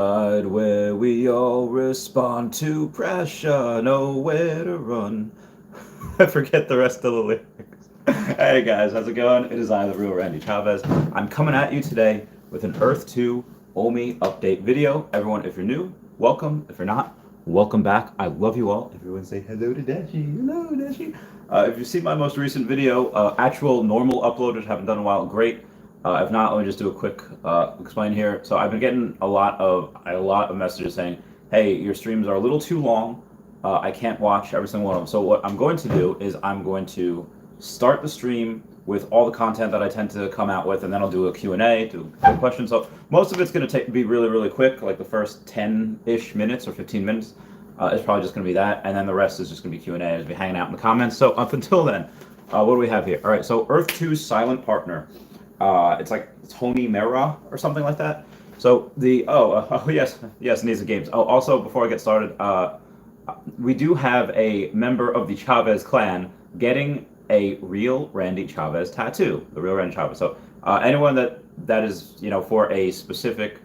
Where we all respond to pressure, nowhere to run. I forget the rest of the lyrics. Hey guys, how's it going? It is I, the real Randy Chavez. I'm coming at you today with an Earth 2 Omi update video. Everyone, if you're new, welcome. If you're not, welcome back. I love you all. Everyone say hello to Dashi. Hello, Dashi. If you've seen my most recent video, actual normal upload, which I haven't done in a while, great. If not, let me just do a quick explain here. So I've been getting a lot of messages saying, "Hey, your streams are a little too long. I can't watch every single one of them." So what I'm going to do is I'm going to start the stream with all the content that I tend to come out with, and then I'll do a Q&A, do questions. So most of it's going to be really quick, like the first 10-ish minutes or 15 minutes. It's probably just going to be that, and then the rest is just going to be Q&A. I'll be hanging out in the comments. So up until then, what do we have here? All right, so Earth 2's silent partner. It's like Tony Mera or something like that. So the yes, needs of games. Oh, also before I get started, we do have a member of the Chavez clan getting a real Randy Chavez tattoo, the real Randy Chavez. So anyone that is for a specific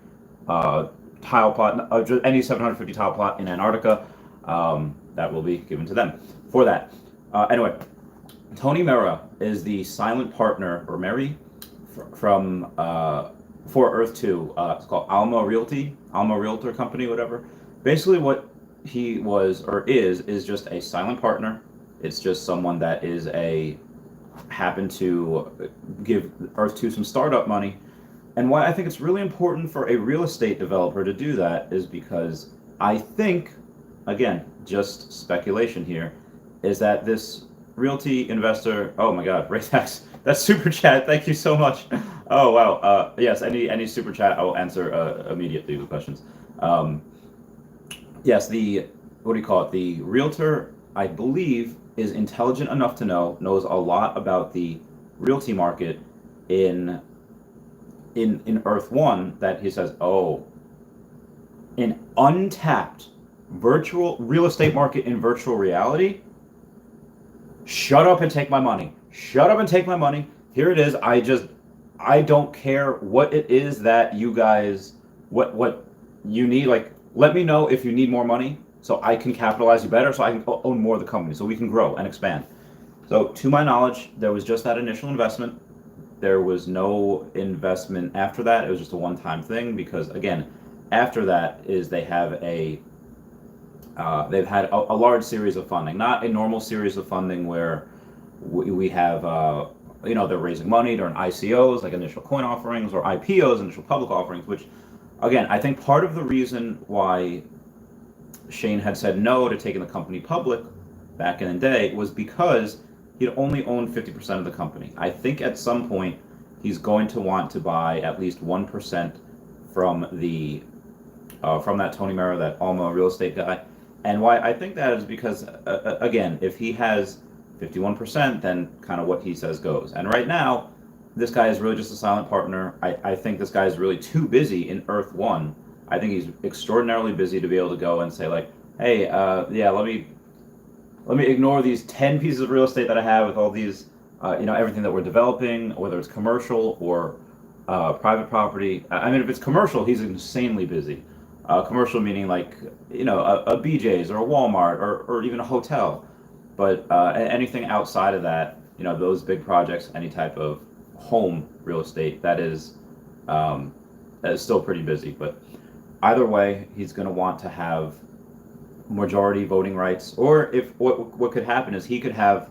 tile plot, any 750 tile plot in Antarctica, that will be given to them for that. Anyway, Tony Mera is the silent partner, or Mary, from for Earth 2. It's called Alma Realtor Company, whatever. Basically what he was or is just a silent partner. It's just someone that happened to give Earth 2 some startup money. And why I think it's really important for a real estate developer to do that is because I think, again, just speculation here, is that this realty investor, oh my god, Raytax, that's super chat, thank you so much. Oh wow, yes, any super chat, I will answer immediately the questions. Yes, what do you call it? The realtor, I believe, is intelligent enough to knows a lot about the realty market in Earth 1, that he says, oh, an untapped virtual real estate market in virtual reality? Shut up and take my money. Shut up and take my money. Here it is. I don't care what it is that you guys, what you need. Like, let me know if you need more money so I can capitalize you better, so I can own more of the company, so we can grow and expand. So to my knowledge, there was just that initial investment. There was no investment after that. It was just a one-time thing because, again, after that is they've had a large series of funding, not a normal series of funding where we have, they're raising money during ICOs, like initial coin offerings, or IPOs, initial public offerings, which, again, I think part of the reason why Shane had said no to taking the company public back in the day was because he'd only owned 50% of the company. I think at some point he's going to want to buy at least 1% from that Tony Mera, that Alma real estate guy. And why I think that is because, again, if he has 51%, then kind of what he says goes. And right now, this guy is really just a silent partner. I think this guy is really too busy in Earth 1. I think he's extraordinarily busy to be able to go and say, like, hey, yeah, let me ignore these 10 pieces of real estate that I have with all these, everything that we're developing, whether it's commercial or private property. I mean, if it's commercial, he's insanely busy. Commercial meaning like, a BJ's or a Walmart or even a hotel. But anything outside of that, those big projects, any type of home real estate, that is still pretty busy. But either way, he's going to want to have majority voting rights. Or if what could happen is he could have,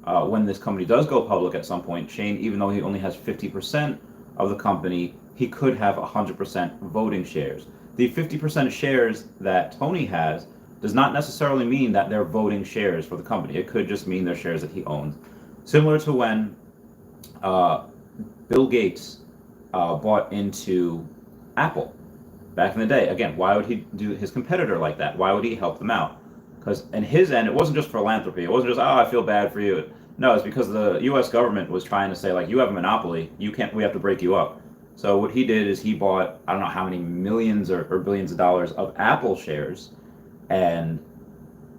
when this company does go public at some point, Shane, even though he only has 50% of the company, he could have 100% voting shares. The 50% shares that Tony has does not necessarily mean that they're voting shares for the company. It could just mean they're shares that he owns. Similar to when Bill Gates bought into Apple back in the day. Again, why would he do his competitor like that? Why would he help them out? Because in his end, it wasn't just philanthropy. It wasn't just, I feel bad for you. No, it's because the U.S. government was trying to say, like, you have a monopoly. We have to break you up. So what he did is he bought, I don't know how many millions or billions of dollars of Apple shares. And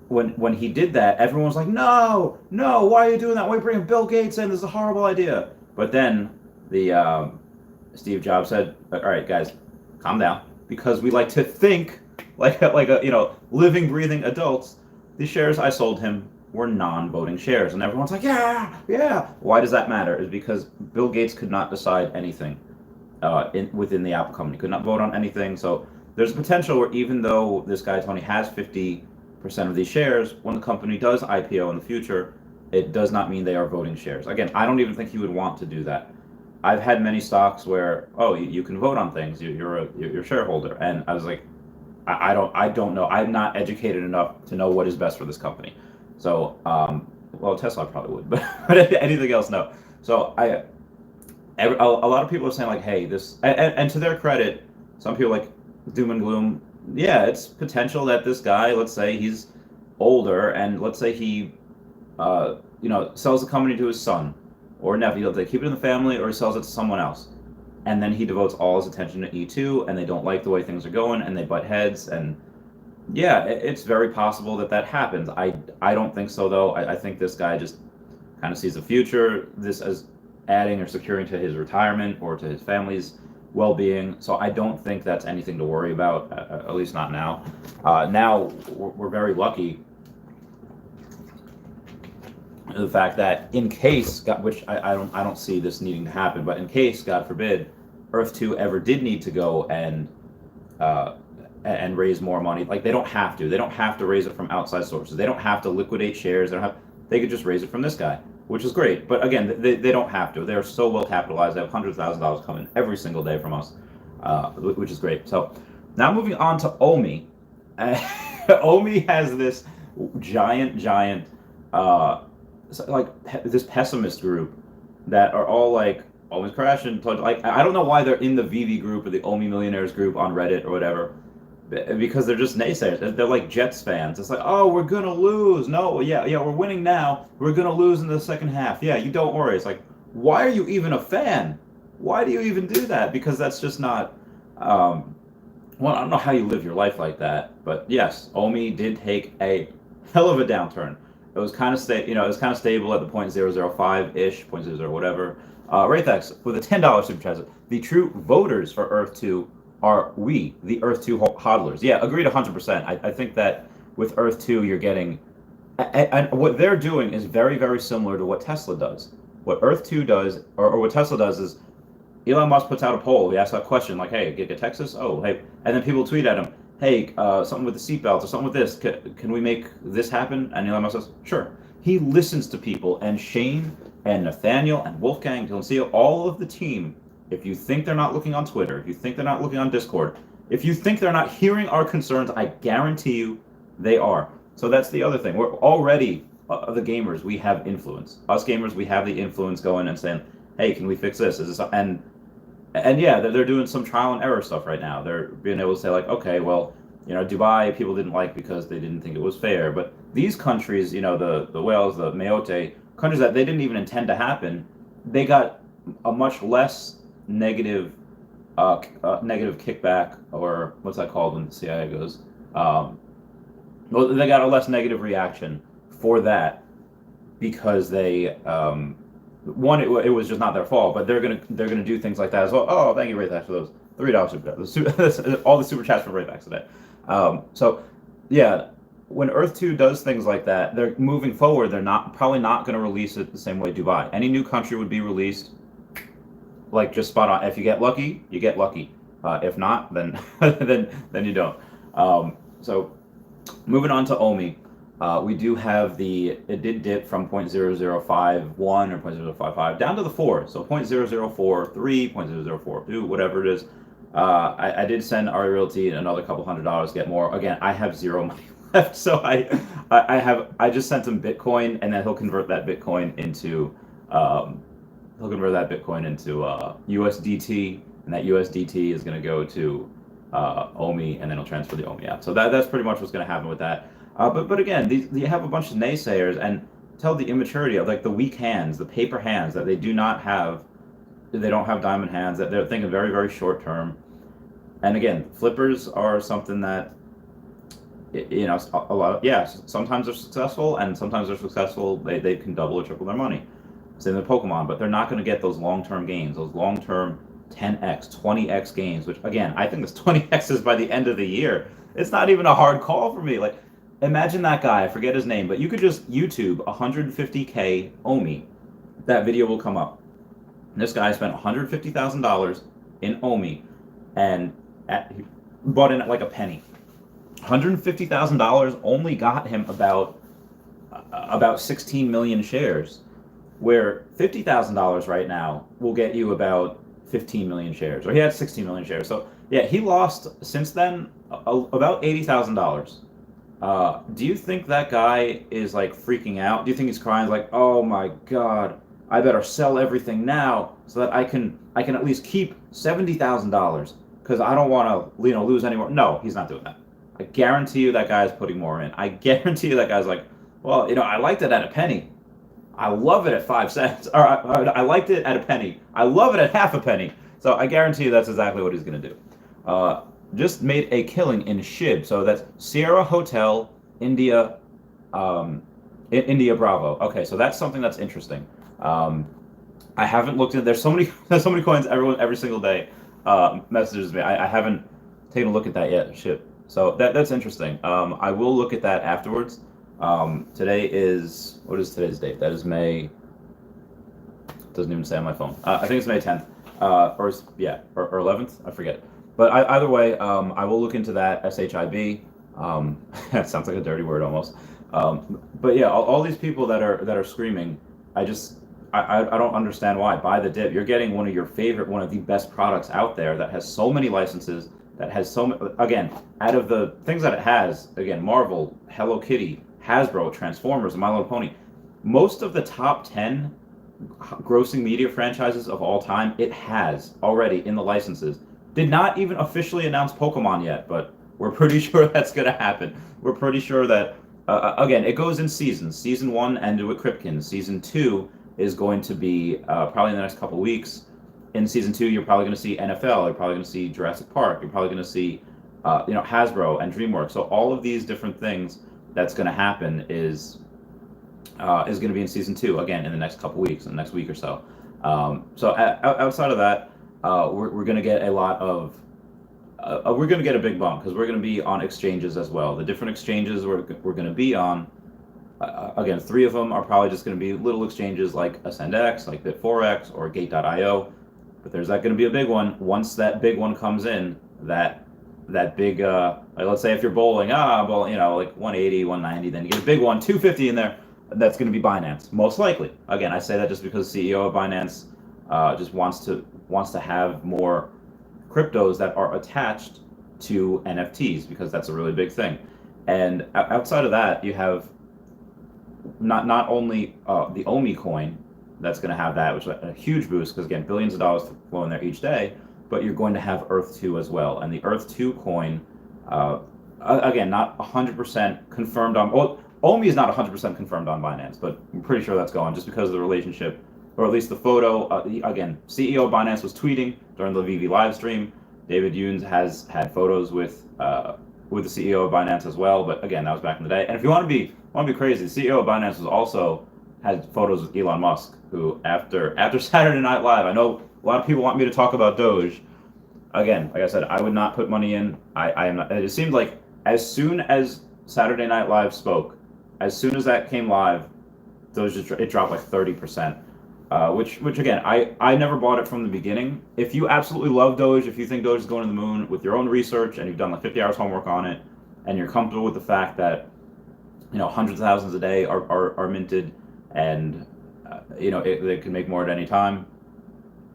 when he did that, everyone was like, no, why are you doing that? Why are you bringing Bill Gates in? This is a horrible idea. But then Steve Jobs said, all right, guys, calm down. because we like to think like a living, breathing adults. The shares I sold him were non-voting shares, and everyone's like, yeah, yeah. Why does that matter? Is because Bill Gates could not decide anything within the Apple company, could not vote on anything. So there's a potential where even though this guy Tony has 50% of these shares, when the company does IPO in the future, it does not mean they are voting shares. Again, I don't even think he would want to do that. I've had many stocks where, oh, you can vote on things. You're a shareholder, and I was like, I don't know. I'm not educated enough to know what is best for this company. So, well, Tesla probably would, but anything else, no. So a lot of people are saying like, hey, this, and to their credit, some people like doom and gloom. Yeah, it's potential that this guy, let's say he's older, and let's say he, sells the company to his son or nephew. They keep it in the family, or he sells it to someone else, and then he devotes all his attention to E2, and they don't like the way things are going, and they butt heads, and yeah, it's very possible that happens. I don't think so though. I think this guy just kind of sees the future, this as adding or securing to his retirement or to his family's well-being. So I don't think that's anything to worry about, at least not now. Now we're very lucky. The fact that in case, which I don't see this needing to happen, but in case, God forbid, Earth 2 ever did need to go and raise more money, like they don't have to raise it from outside sources. They don't have to liquidate shares. They could just raise it from this guy, which is great. But again, they don't have to. They're so well capitalized. They have $100,000 coming every single day from us, which is great. So now moving on to Omi. Omi has this giant this pessimist group that are all like, Omi's crashing. Like, I don't know why they're in the VV group or the Omi Millionaires group on Reddit or whatever, because they're just naysayers. They're like Jets fans. It's like, oh, we're gonna lose. No, yeah, we're winning now. We're gonna lose in the second half. Yeah, you don't worry. It's like, why are you even a fan? Why do you even do that? Because that's just not. Well, I don't know how you live your life like that, but yes, Omi did take a hell of a downturn. It was kind of it was kind of stable at the 0.005 ish, 0.00 whatever. Raythex with a $10 super chat. The true voters for Earth 2 are we, the Earth 2 hodlers. Yeah, agreed 100%. I think that with Earth 2, you're getting, and what they're doing is very, very similar to what Tesla does. What Earth 2 does, or what Tesla does, is Elon Musk puts out a poll. He asks that question like, hey, get Texas? Oh, hey. And then people tweet at him, hey, something with the seatbelts or something with this. Can we make this happen? And Elon Musk says, sure. He listens to people, and Shane and Nathaniel and Wolfgang Delancia, all of the team. If you think they're not looking on Twitter, if you think they're not looking on Discord, if you think they're not hearing our concerns, I guarantee you they are. So that's the other thing. We're already, the gamers, we have influence. Us gamers, we have the influence going and saying, hey, can we fix this? Is this, and yeah, they're doing some trial and error stuff right now. They're being able to say like, okay, well, Dubai people didn't like because they didn't think it was fair. But these countries, the Wales, the Mayotte, countries that they didn't even intend to happen, they got a much less negative kickback, or what's that called when the CIA goes? Well, they got a less negative reaction for that because they one, it was just not their fault, but they're gonna do things like that as well. Oh, thank you, Raythax, for those $3 super all the super chats for Raythax today. So yeah, when Earth 2 does things like that, they're moving forward. They're probably not going to release it the same way Dubai. Any new country would be released like just spot on. If you get lucky, you get lucky. If not, then then you don't. So moving on to Omi. We do have it did dip from 0.0051 or 0.0055 down to the 4. So 0.0043, 0.0042, whatever it is. I did send Ari Realty another couple $100 to get more. Again, I have zero money left, so I just sent him Bitcoin, and then he'll convert that Bitcoin into USDT, and that USDT is going to go to Omi, and then he'll transfer the Omi out. So that's pretty much what's going to happen with that. But again, you have a bunch of naysayers and tell the immaturity of like the weak hands, the paper hands that they don't have diamond hands, that they're thinking very, very short term. And again, flippers are something that, a lot of, yeah, sometimes they're successful, and sometimes they're successful, they can double or triple their money. Same with Pokemon, but they're not going to get those long-term gains, those long-term 10x, 20x gains, which again, I think this 20x is by the end of the year. It's not even a hard call for me. Like, imagine that guy, I forget his name, but you could just YouTube 150K Omi. That video will come up. And this guy spent $150,000 in Omi and he bought in at like a penny. $150,000 only got him about 16 million shares, where $50,000 right now will get you about 15 million shares, or he had 16 million shares. So yeah, he lost since then about $80,000. Do you think that guy is like freaking out? Do you think he's crying like, oh my God, I better sell everything now so that I can at least keep $70,000 because I don't want to lose any more? No, he's not doing that. I guarantee you that guy is putting more in. I guarantee you that guy's like, well, I liked it at a penny. I love it at 5 cents. Or I liked it at a penny. I love it at half a penny. So I guarantee you that's exactly what he's going to do. Just made a killing in SHIB. So that's Sierra Hotel, India, India Bravo. Okay, so that's something that's interesting. I haven't looked at. There's so many coins. Every single day messages me. I haven't taken a look at that yet. Shit. So that's interesting. I will look at that afterwards. Today is, what is today's date? That is May. Doesn't even say on my phone. I think it's May 10th, or 11th. I forget. But either way, I will look into that SHIB. That sounds like a dirty word almost. But yeah, all these people that are screaming, I don't understand why. Buy the dip. You're getting one of the best products out there that has so many licenses, that has so many, again, out of the things that it has, again, Marvel, Hello Kitty, Hasbro, Transformers, My Little Pony, most of the top 10 grossing media franchises of all time, it has already in the licenses. Did not even officially announce Pokemon yet, but we're pretty sure that's going to happen. We're pretty sure that, again, it goes in seasons. Season 1 ended with Kripken. Season 2 is going to be probably in the next couple weeks. In Season 2, you're probably going to see NFL. You're probably going to see Jurassic Park. You're probably going to see, Hasbro and DreamWorks. So all of these different things that's going to happen is going to be in Season 2, again, in the next couple weeks, in the next week or so. So outside of that, we're going to get a lot of, we're going to get a big bump because we're going to be on exchanges as well. The different exchanges we're going to be on, again, 3 of them are probably just going to be little exchanges like AscendX, like Bit4X, or Gate.io. But there's going to be a big one. Once that big one comes in, that big, like let's say if you're bowling, like 180, 190, then you get a big one, 250 in there. That's going to be Binance, most likely. Again, I say that just because the CEO of Binance just wants to have more cryptos that are attached to NFTs, because that's a really big thing. And outside of that, you have not only the Omi coin that's going to have that, which is a huge boost, because again, billions of dollars flow in there each day, but you're going to have Earth 2 as well. And the Earth 2 coin, again, not 100% confirmed on, well, Omi is not 100% confirmed on Binance, but I'm pretty sure that's going just because of the relationship, or at least the photo. Again, CEO of Binance was tweeting during the VV live stream. David Yoons has had photos with the CEO of Binance as well, but again, that was back in the day. And if you want to be crazy, the CEO of Binance was also had photos with Elon Musk, who after Saturday Night Live, I know a lot of people want me to talk about Doge. Again, like I said, I would not put money in. I am not. It seemed like as soon as Saturday Night Live spoke, as soon as that came live, Doge it dropped like 30%. Which again, I never bought it from the beginning. If you absolutely love Doge, if you think Doge is going to the moon with your own research and you've done like 50 hours homework on it, and you're comfortable with the fact that hundreds of thousands a day are minted, and they can make more at any time,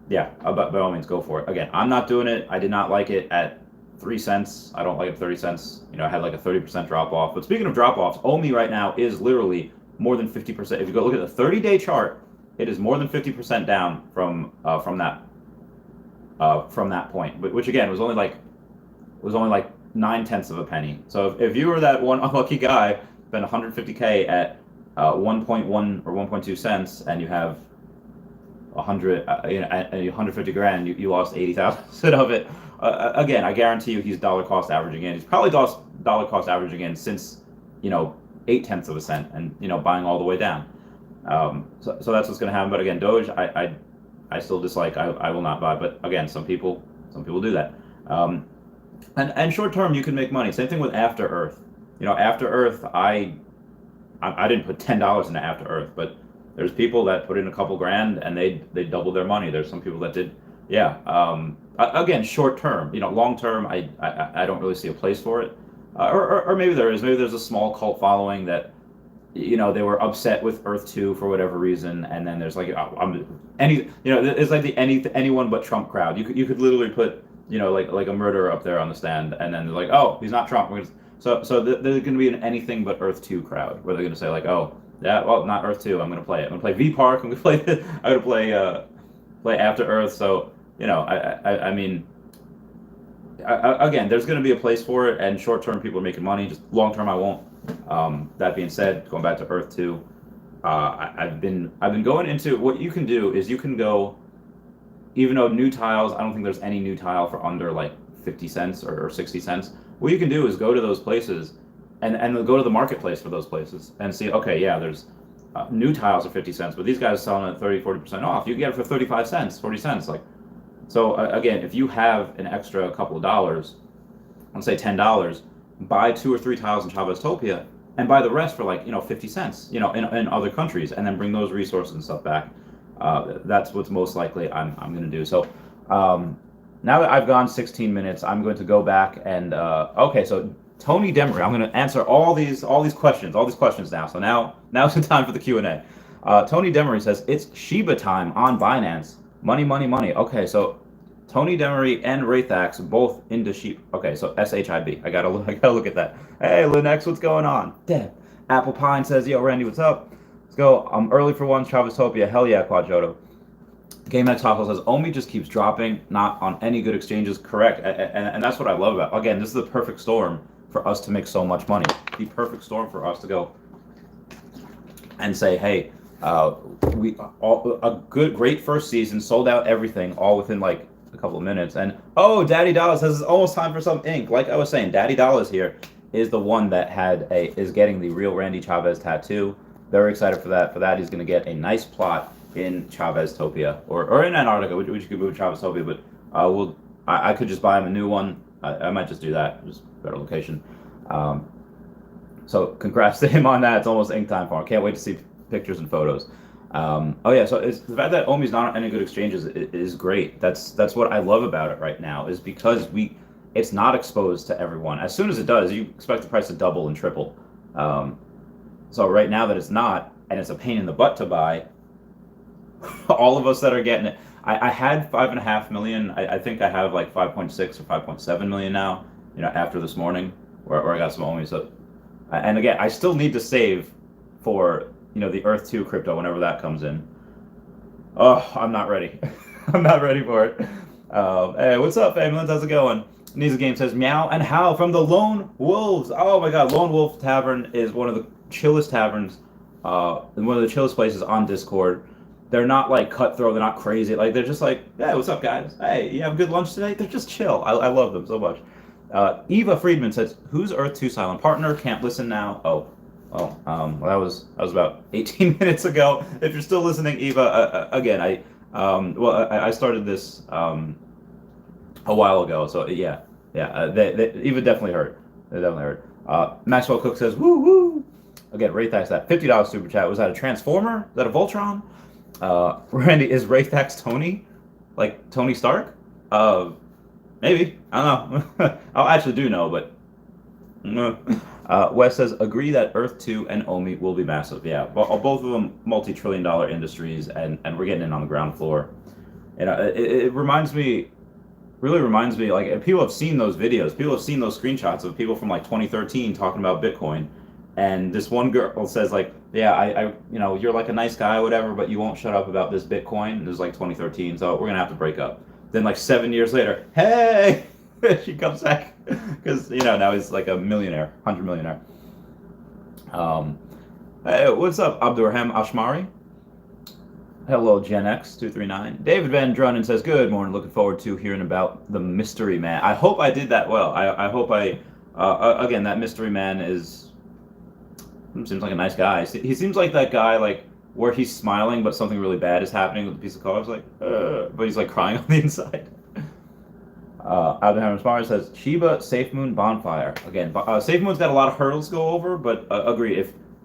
yeah, by all means, go for it. Again, I'm not doing it. I did not like it at 3 cents. I don't like it at 30 cents. I had like a 30% drop off. But speaking of drop offs, Omi right now is literally more than 50%. If you go look at the 30-day chart, it is more than 50% down from that point. But which again was only like 9/10 of a penny. So if you were that one unlucky guy, spent 150K at 1.1 or 1.2 cents, and you have 150 grand, you lost 80,000 of it. Again, I guarantee you he's dollar cost averaging in. He's probably dollar cost averaging in since 0.8 of a cent, and buying all the way down. So that's what's going to happen. But again, Doge, I still dislike. I will not buy. But again, some people do that. And short term, you can make money. Same thing with After Earth. After Earth, I didn't put $10 into After Earth, but there's people that put in a couple grand and they doubled their money. There's some people that did, yeah. Again, short term. Long term, I don't really see a place for it. Or maybe there is. Maybe there's a small cult following that, they were upset with Earth 2 for whatever reason, and then there's like it's like the anyone but Trump crowd. You could literally put like a murderer up there on the stand, and then they're like, oh, he's not Trump. So there's going to be an anything but Earth 2 crowd where they're going to say like, oh yeah, well, not Earth 2. I'm going to play it. I'm going to play V Park. I'm going to play After Earth. So I mean. Again, there's going to be a place for it, and short-term people are making money. Just long-term, I won't. That being said, going back to Earth 2, I've been going into what you can do is you can go, even though new tiles, I don't think there's any new tile for under like 50 cents or 60 cents. What you can do is go to those places and go to the marketplace for those places and see, okay, yeah, there's new tiles are 50 cents, but these guys are selling it 30-40% off. You can get it for 35 cents, 40 cents, like. So again, if you have an extra couple of dollars, let's say $10, buy 2 or 3 tiles in Chaveztopia and buy the rest for like 50 cents, in other countries, and then bring those resources and stuff back. That's what's most likely I'm going to do. So now that I've gone 16 minutes, I'm going to go back and okay. So Tony Demery, I'm going to answer all these questions now. So now's the time for the Q&A. Tony Demery says it's Shiba time on Binance. Money. Okay, so Tony Demery and Raythax both into sheep. Okay, so SHIB. I gotta look at that. Hey, Linex, what's going on? Dead. Apple Pine says, yo, Randy, what's up? Let's go. I'm early for once. Chaveztopia. Hell yeah, Quadjoto. GameX Taco says, Omi just keeps dropping, not on any good exchanges. Correct. And that's what I love about. Again, this is the perfect storm for us to make so much money. The perfect storm for us to go and say, hey, great first season, sold out everything all within like a couple of minutes. And Daddy Dollar says it's almost time for some ink. Like I was saying, Daddy Dollars here is the one that is getting the real Randy Chavez tattoo. Very excited for that. For that, he's going to get a nice plot in Chaveztopia or in Antarctica, which you could move Chaveztopia. But I could just buy him a new one. I might just do that. Just better location. So congrats to him on that. It's almost ink time for him. Can't wait to see pictures and photos. So it's the fact that Omi's not on any good exchanges is great. That's what I love about it right now, is because it's not exposed to everyone. As soon as it does, you expect the price to double and triple. So right now that it's not, and it's a pain in the butt to buy, all of us that are getting it, I had 5.5 million. I think I have like 5.6 or 5.7 million now, after this morning where I got some Omi. So, and again, I still need to save for the Earth 2 crypto whenever that comes in. Oh, I'm not ready. I'm not ready for it. Hey, what's up, ambulance? How's it going? Nisa Game says, meow and howl from the Lone Wolves. Oh my God, Lone Wolf Tavern is one of the chillest taverns, one of the chillest places on Discord. They're not like cutthroat, they're not crazy. Like, they're just like, hey, what's up, guys? Hey, you have a good lunch today? They're just chill. I love them so much. Eva Friedman says, who's Earth 2 silent partner? Can't listen now. Well, that was about 18 minutes ago. If you're still listening, Eva, again, I started this a while ago, so yeah, Eva definitely heard. They definitely heard. Maxwell Cook says, woo woo. Again, Raythax, that $50 super chat. Was that a Transformer? Is that a Voltron? Randy, is Raythax Tony? Like Tony Stark? Maybe. I don't know. I actually do know, but. Wes says, agree that Earth 2 and Omi will be massive. Yeah, both of them multi-trillion-dollar industries, and we're getting in on the ground floor. And it really reminds me, like, people have seen those videos, people have seen those screenshots of people from like 2013 talking about Bitcoin, and this one girl says like, yeah, I you're like a nice guy, whatever, but you won't shut up about this Bitcoin. And it was like 2013, so we're gonna have to break up. Then like 7 years later, hey. She comes back because now he's like a millionaire, 100 millionaire. Hey, what's up, Abdurrahim Ashmari? Hello, Gen X 239. David Van Drunnen says, good morning. Looking forward to hearing about the mystery man. I hope I did that well. I hope again, that mystery man seems like a nice guy. He seems like that guy, like where he's smiling, but something really bad is happening with a piece of color. It's like, but he's like crying on the inside. Abdulhamid Smart says Shiba Safe Moon Bonfire. Again, Safe Moon's got a lot of hurdles to go over, but agree,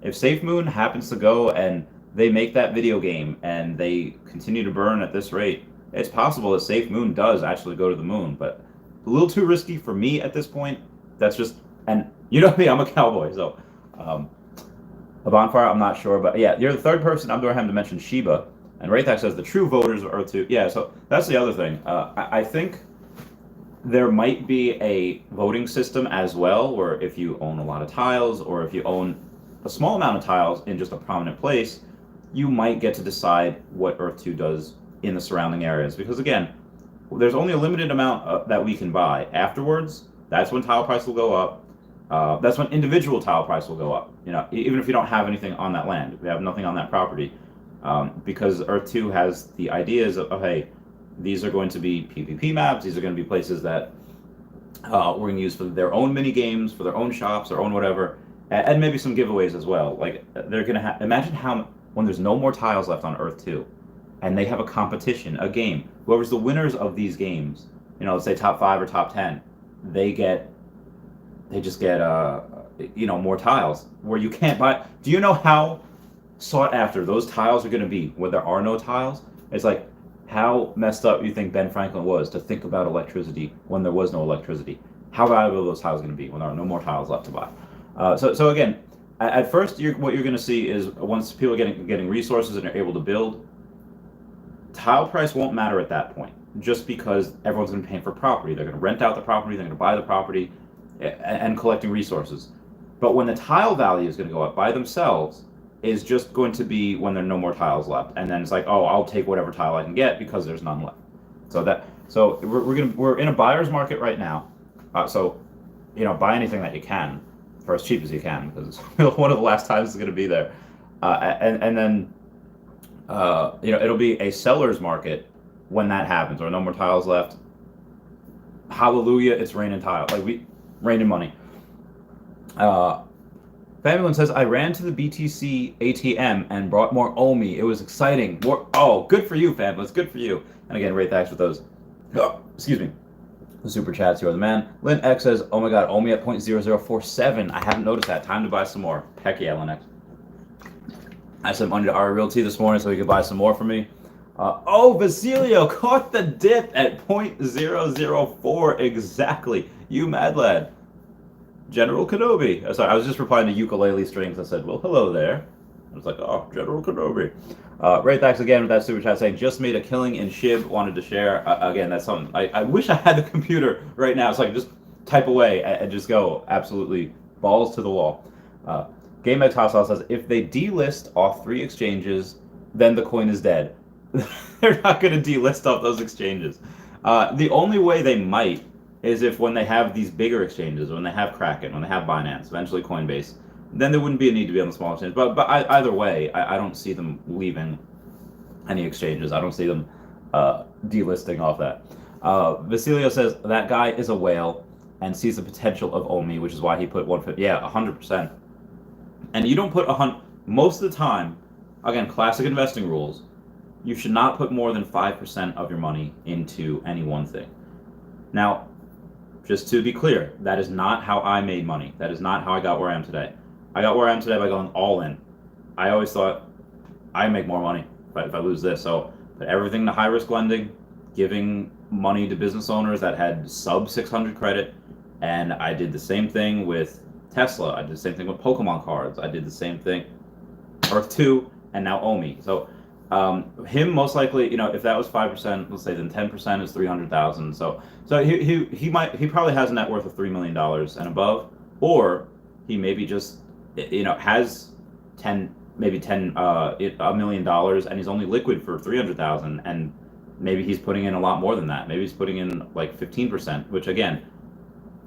if Safe Moon happens to go and they make that video game and they continue to burn at this rate, it's possible that Safe Moon does actually go to the moon, but a little too risky for me at this point. That's just, and you know me, I'm a cowboy, so a bonfire, I'm not sure, but yeah, you're the third person Abdulhamid to mention Shiba, and Raythak says the true voters are Earth 2. Yeah, so that's the other thing. I think there might be a voting system as well, where if you own a lot of tiles, or if you own a small amount of tiles in just a prominent place, you might get to decide what Earth 2 does in the surrounding areas. Because again, there's only a limited amount that we can buy. Afterwards, that's when tile price will go up. That's when individual tile price will go up. You know, even if you don't have anything on that land, if you have nothing on that property, because Earth 2 has the ideas of, hey, these are going to be PvP maps. These are going to be places that we're going to use for their own mini games, for their own shops, their own whatever, and maybe some giveaways as well. Like they're going to imagine how when there's no more tiles left on Earth 2, and they have a competition, a game. Whoever's the winners of these games, you know, let's say top 5 or top 10, they just get you know, more tiles where you can't buy. Do you know how sought after those tiles are going to be when there are no tiles? It's like, how messed up you think Ben Franklin was to think about electricity when there was no electricity? How valuable are those tiles going to be when there are no more tiles left to buy? So again, at first, what you're going to see is once people are getting resources and are able to build, tile price won't matter at that point, just because everyone's going to be paying for property. They're going to rent out the property, they're going to buy the property, and collecting resources. But when the tile value is going to go up by themselves, is just going to be when there are no more tiles left, and then it's like, oh, I'll take whatever tile I can get because there's none left. So we're in a buyer's market right now. So, you know, buy anything that you can for as cheap as you can, because it's one of the last times it's going to be there. And then you know, it'll be a seller's market when that happens. There are no more tiles left. Hallelujah! It's raining tile, raining money. Fabulon says, I ran to the BTC ATM and brought more Omi. It was exciting. Oh, good for you, Fabulous. Good for you. And again, Ray, thanks for those. Excuse me. The super chats. You are the man. Lynn X says, oh my god, Omi at 0.0047. I haven't noticed that. Time to buy some more. Heck yeah, Lynn X. I sent money to our Realty this morning so he could buy some more for me. Oh, Basilio caught the dip at 0.004 exactly. You mad lad. General Kenobi. Sorry, I was just replying to ukulele strings. I said, well, hello there. I was like, oh, General Kenobi. Ray, thanks again with that super chat saying, just made a killing in Shib, wanted to share. Again, that's something. I wish I had the computer right now so I could just type away and just go absolutely balls to the wall. GameX Hostile says, if they delist off 3 exchanges, then the coin is dead. They're not going to delist off those exchanges. The only way they might is if when they have these bigger exchanges, when they have Kraken, when they have Binance, eventually Coinbase, then there wouldn't be a need to be on the small exchange. But either way, I don't see them leaving any exchanges. I don't see them delisting off that. Vasilio says, that guy is a whale and sees the potential of Omi, which is why he put 150. Yeah, 100%. And you don't put 100. Most of the time, again, classic investing rules, you should not put more than 5% of your money into any one thing. Now, just to be clear, that is not how I made money. That is not how I got where I am today. I got where I am today by going all in. I always thought I make more money if I lose this. So put everything to high risk lending, giving money to business owners that had sub 600 credit. And I did the same thing with Tesla. I did the same thing with Pokemon cards. I did the same thing, Earth 2, and now Omi. So him most likely, you know, if that was 5%, let's say then 10% is 300,000. So he probably has a net worth of $3 million and above, or he maybe just, you know, has $1 million and he's only liquid for 300,000, and maybe he's putting in a lot more than that. Maybe he's putting in like 15%, which again,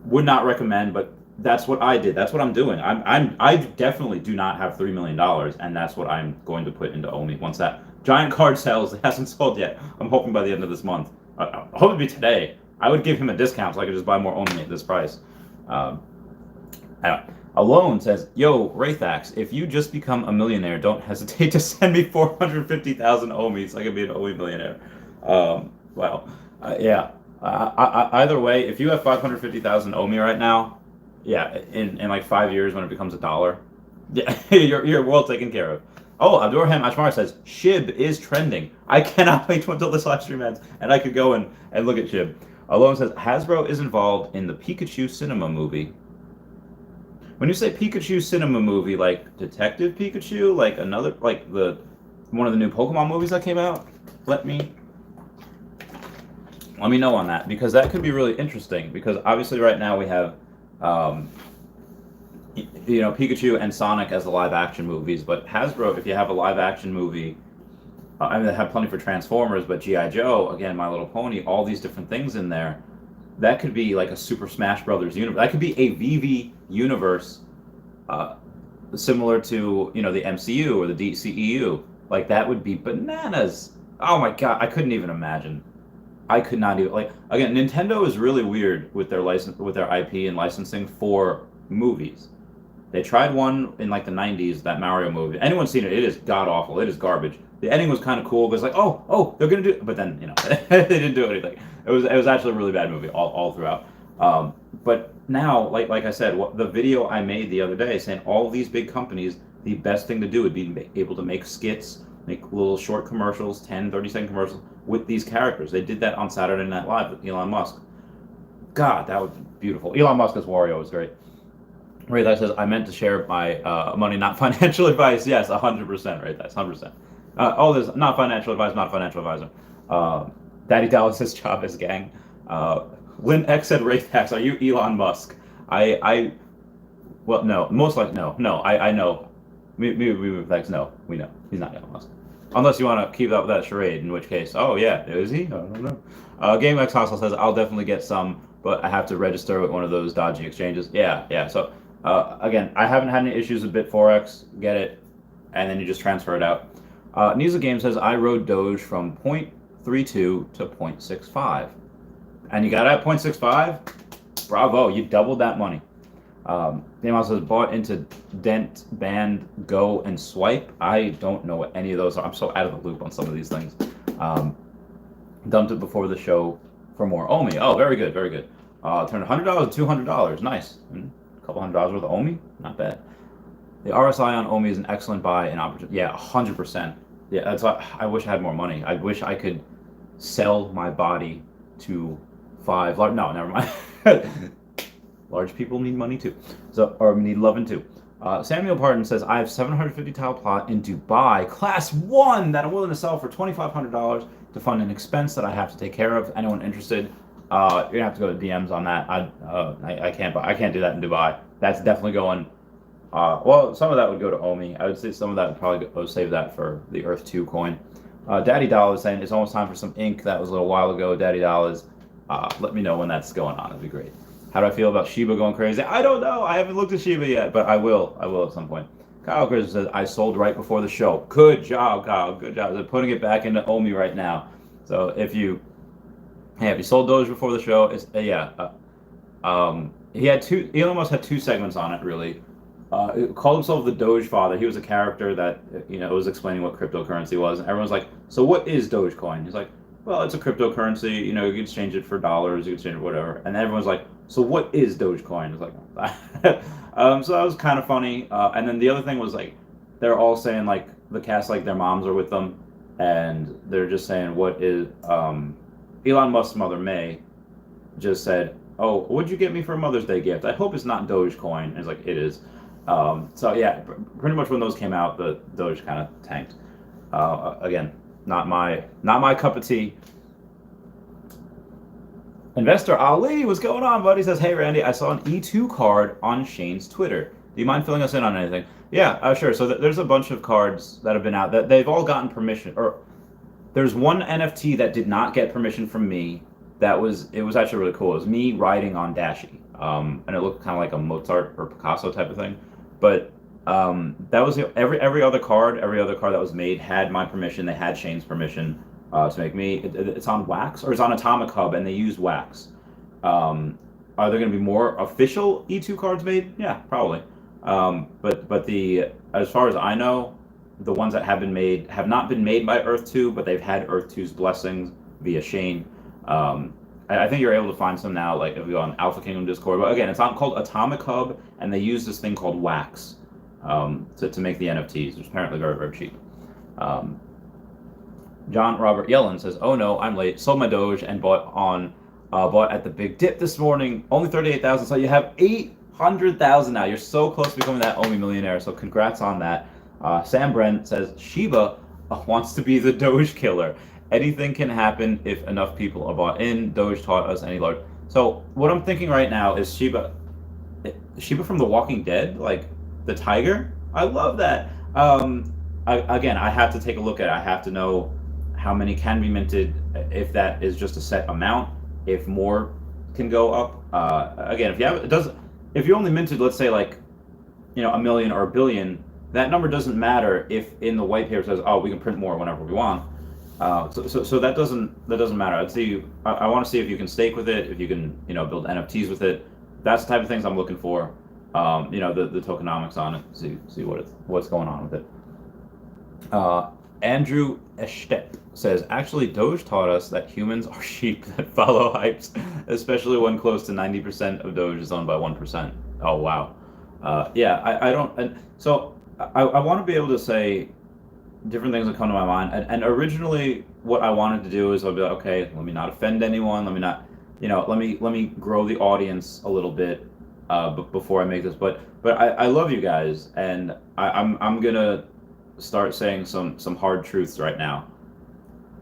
would not recommend, but that's what I did. That's what I'm doing. I definitely do not have $3 million, and that's what I'm going to put into Omi once that giant card sells. It hasn't sold yet. I'm hoping by the end of this month. I hope it'd be today. I would give him a discount so I could just buy more Omi at this price. Alone says, "Yo, Wraithax, if you just become a millionaire, don't hesitate to send me 450,000 Omis so I can be an Omi millionaire." Well, yeah. Either way, if you have 550,000 Omi right now, yeah, in like 5 years when it becomes a dollar, yeah, you're well taken care of. Oh, Abdurrahim Ashmar says Shib is trending. I cannot wait until this live stream ends, and I could go and look at Shib. Alone says Hasbro is involved in the Pikachu cinema movie. When you say Pikachu cinema movie, like Detective Pikachu, like another, like the one of the new Pokemon movies that came out, let me know on that, because that could be really interesting. Because obviously right now we have, Pikachu and Sonic as the live action movies, but Hasbro, if you have a live action movie, I mean they have plenty for Transformers, but G.I. Joe, again, My Little Pony, all these different things in there. That could be like a Super Smash Brothers universe. That could be a VV universe, similar to the MCU or the DCEU. Like that would be bananas. Oh my god, I couldn't even imagine. I could not even again. Nintendo is really weird with their IP and licensing for movies. They tried one in like the '90s, that Mario movie. Anyone's seen it? It is god awful. It is garbage. The ending was kind of cool, but it's like, oh, they're gonna do it. But then they didn't do anything. It was actually a really bad movie all throughout. But now, like I said, the video I made the other day saying all these big companies, the best thing to do would be able to make skits, make little short commercials, 10, 30-second commercials with these characters. They did that on Saturday Night Live with Elon Musk. God, that was beautiful. Elon Musk as Wario was great. Right, that says, I meant to share my money, not financial advice. Yes, 100%, right? That's 100%. All this, not financial advice, not financial advisor. Daddy Dallas says, Chavez gang. Lynn X said, Wraithax, are you Elon Musk? Well, no, most likely, no, I know. Wraithax, no, we know. He's not Elon Musk. Unless you want to keep up that charade, in which case, oh yeah, is he? I don't know. GameX Hostile says, I'll definitely get some, but I have to register with one of those dodgy exchanges. Yeah, so again, I haven't had any issues with BitForex. Get it, and then you just transfer it out. Niza Game says, I rode Doge from 0.32 to 0.65. And you got at 0.65? Bravo, you doubled that money. Game also says, bought into Dent, Band, Go, and Swipe. I don't know what any of those are. I'm so out of the loop on some of these things. Dumped it before the show for more Omi. Oh, very good, very good. Turned $100 to $200. Nice. A couple $100 worth of Omi? Not bad. The RSI on Omi is an excellent buy and opportunity. Yeah, 100%. Yeah, that's why I wish I had more money. I wish I could sell my body to no, never mind. Large people need money too, or need loving too. Samuel Pardon says, I have 750 tile plot in Dubai, class 1, that I'm willing to sell for $2,500 to fund an expense that I have to take care of. Anyone interested? You're gonna have to go to DMs on that. I can't do that in Dubai. That's definitely going. Well, some of that would go to Omi. I would say some of that would probably go save that for the Earth 2 coin. Daddy Doll is saying it's almost time for some ink. That was a little while ago. Daddy Doll is. Let me know when that's going on. It'd be great. How do I feel about Shiba going crazy? I don't know. I haven't looked at Shiba yet, but I will. I will at some point. Kyle Chris says, I sold right before the show. Good job, Kyle. Good job. They're putting it back into Omi right now. So if you sold Doge before the show, it's he had Elon Musk had two segments on it, really. He called himself the Doge Father. He was a character that was explaining what cryptocurrency was, and everyone's like, so what is Dogecoin? He's like, well, it's a cryptocurrency. You can exchange it for dollars, you can exchange it for whatever. And everyone's like, so what is Dogecoin? It's like, so that was kind of funny. And then the other thing was like, they're all saying like the cast, like their moms are with them, and they're just saying, what is Elon Musk's mother May just said, oh, what'd you get me for a Mother's Day gift? I hope it's not Dogecoin. And it's like, it is. So yeah, pretty much when those came out, the Doge kind of tanked. Again, not my cup of tea. Investor Ali, what's going on, buddy? Says, hey Randy, I saw an E2 card on Shane's Twitter. Do you mind filling us in on anything? Yeah, sure. So there's a bunch of cards that have been out that they've all gotten permission. Or there's one NFT that did not get permission from me. It was actually really cool. It was me riding on Dashi, and it looked kind of like a Mozart or Picasso type of thing. But that was every other card that was made had my permission. They had Shane's permission to make me. It's on Wax, or it's on Atomic Hub, and they use Wax. Are there going to be more official E2 cards made? Yeah, probably. But the as far as I know, the ones that have been made have not been made by Earth 2, but they've had Earth 2's blessings via Shane. I think you're able to find some now, like if you go on Alpha Kingdom Discord. But again, it's not called Atomic Hub, and they use this thing called Wax to make the NFTs, which is apparently very, very cheap. John Robert Yellen says, "Oh no, I'm late. Sold my Doge and bought at the big dip this morning. Only 38,000. So you have 800,000 now. You're so close to becoming that Omi millionaire. So congrats on that." Sam Brent says, "Shiba wants to be the Doge killer. Anything can happen if enough people are bought in. Doge taught us any large." So what I'm thinking right now is Shiba from The Walking Dead, like the tiger. I love that. I have to take a look at it. I have to know how many can be minted, if that is just a set amount, if more can go up. Again, if you only minted, let's say like, a million or a billion, that number doesn't matter if in the white paper says, oh, we can print more whenever we want. So that doesn't matter. I want to see if you can stake with it, if you can, build NFTs with it. That's the type of things I'm looking for. The tokenomics on it, see what's going on with it. Andrew Estep says, actually, Doge taught us that humans are sheep that follow hypes, especially when close to 90% of Doge is owned by 1%. Oh, wow. I don't... And so I want to be able to say different things that come to my mind. And originally, what I wanted to do is I'll be like, okay, let me not offend anyone. Let me not... let me grow the audience a little bit before I make this. But I love you guys, and I'm going to start saying some hard truths right now,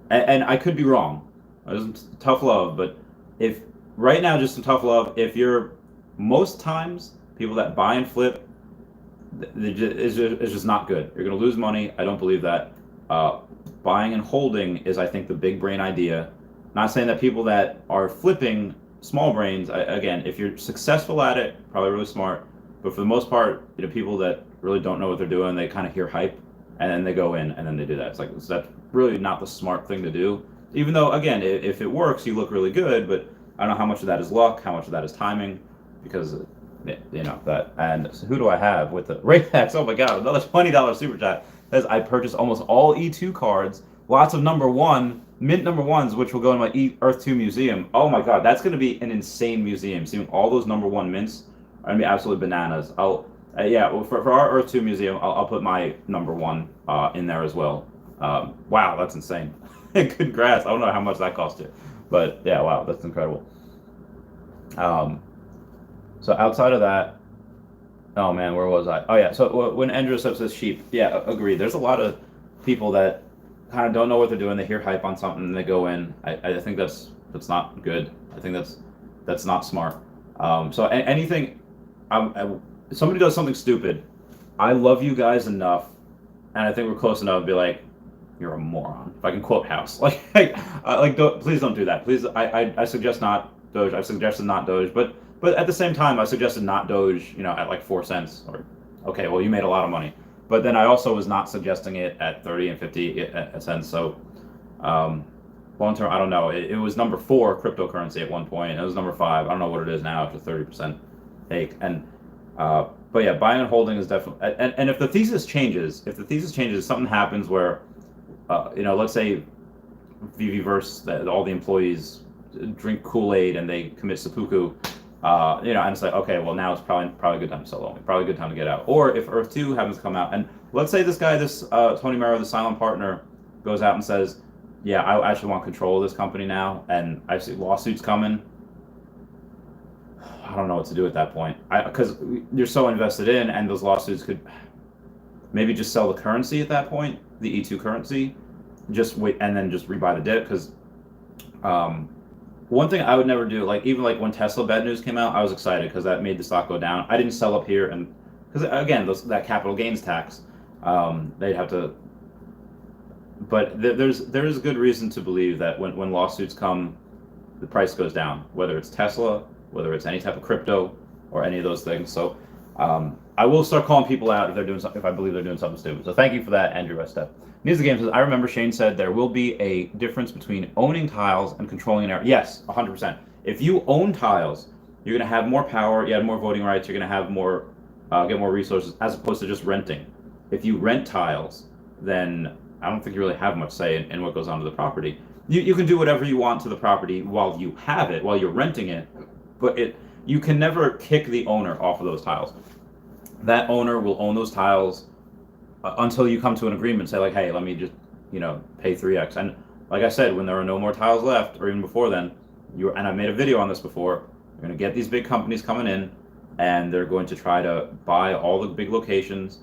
and I could be wrong. There's tough love, but if right now, just some tough love. If you're most times people that buy and flip, it's just not good. You're gonna lose money. I don't believe that. Buying and holding is, I think, the big brain idea. Not saying that people that are flipping small brains. Again, if you're successful at it, probably really smart. But for the most part, people that really don't know what they're doing, they kind of hear hype, and then they go in, and then they do that. It's like, that's really not the smart thing to do. Even though, again, if it works, you look really good, but I don't know how much of that is luck, how much of that is timing, because, that. And so who do I have with the Raymax? Oh my God, another $20 super chat. Says, I purchased almost all E2 cards, lots of mint number ones, which will go in my Earth 2 museum. Oh my God, that's going to be an insane museum. Seeing all those number one mints are going to be absolutely bananas. For our Earth 2 museum, I'll put my number one in there as well. Wow, that's insane. Congrats. I don't know how much that cost you. But yeah, wow, that's incredible. So outside of that, oh man, where was I? Oh yeah, so when Andrew says sheep, yeah, agree. There's a lot of people that kind of don't know what they're doing. They hear hype on something and they go in. I think that's not good. I think that's not smart. So anything... if somebody does something stupid, I love you guys enough, and I think we're close enough to be like, you're a moron. If I can quote House, please don't do that. Please, I suggest not Doge. I've suggested not Doge, but at the same time, I suggested not Doge, at like 4 cents. Or, okay, well, you made a lot of money, but then I also was not suggesting it at 30 and 50 cents. So, long term, I don't know. It was number 4 cryptocurrency at one point. It was number 5. I don't know what it is now after 30% take. And but yeah, buying and holding is definitely. And if the thesis changes, something happens where, let's say VVverse, all the employees drink Kool-Aid and they commit seppuku, and it's like, okay, well, now it's probably a good time to sell Omi, probably a good time to get out. Or if Earth 2 happens to come out, and let's say this guy, Tony Mero, the silent partner, goes out and says, yeah, I actually want control of this company now, and I see lawsuits coming. I don't know what to do at that point, because you're so invested in, and those lawsuits could maybe just sell the currency at that point, the E2 currency, just wait and then just rebuy the dip. Because one thing I would never do, even when Tesla bad news came out, I was excited because that made the stock go down. I didn't sell up here, and because again, that capital gains tax, they'd have to. But there is good reason to believe that when lawsuits come, the price goes down, whether it's Tesla, whether it's any type of crypto or any of those things. So I will start calling people out if they're doing something, if I believe they're doing something stupid. So thank you for that, Andrew Estep. News of the Game says, I remember Shane said there will be a difference between owning tiles and controlling an area. Yes, 100%. If you own tiles, you're going to have more power, you have more voting rights, you're going to have more get more resources, as opposed to just renting. If you rent tiles, then I don't think you really have much say in what goes on to the property. You can do whatever you want to the property while you have it, while you're renting it, but you can never kick the owner off of those tiles. That owner will own those tiles until you come to an agreement, say like, hey, let me just, pay 3x. And like I said, when there are no more tiles left, or even before then, and I've made a video on this before, you're going to get these big companies coming in, and they're going to try to buy all the big locations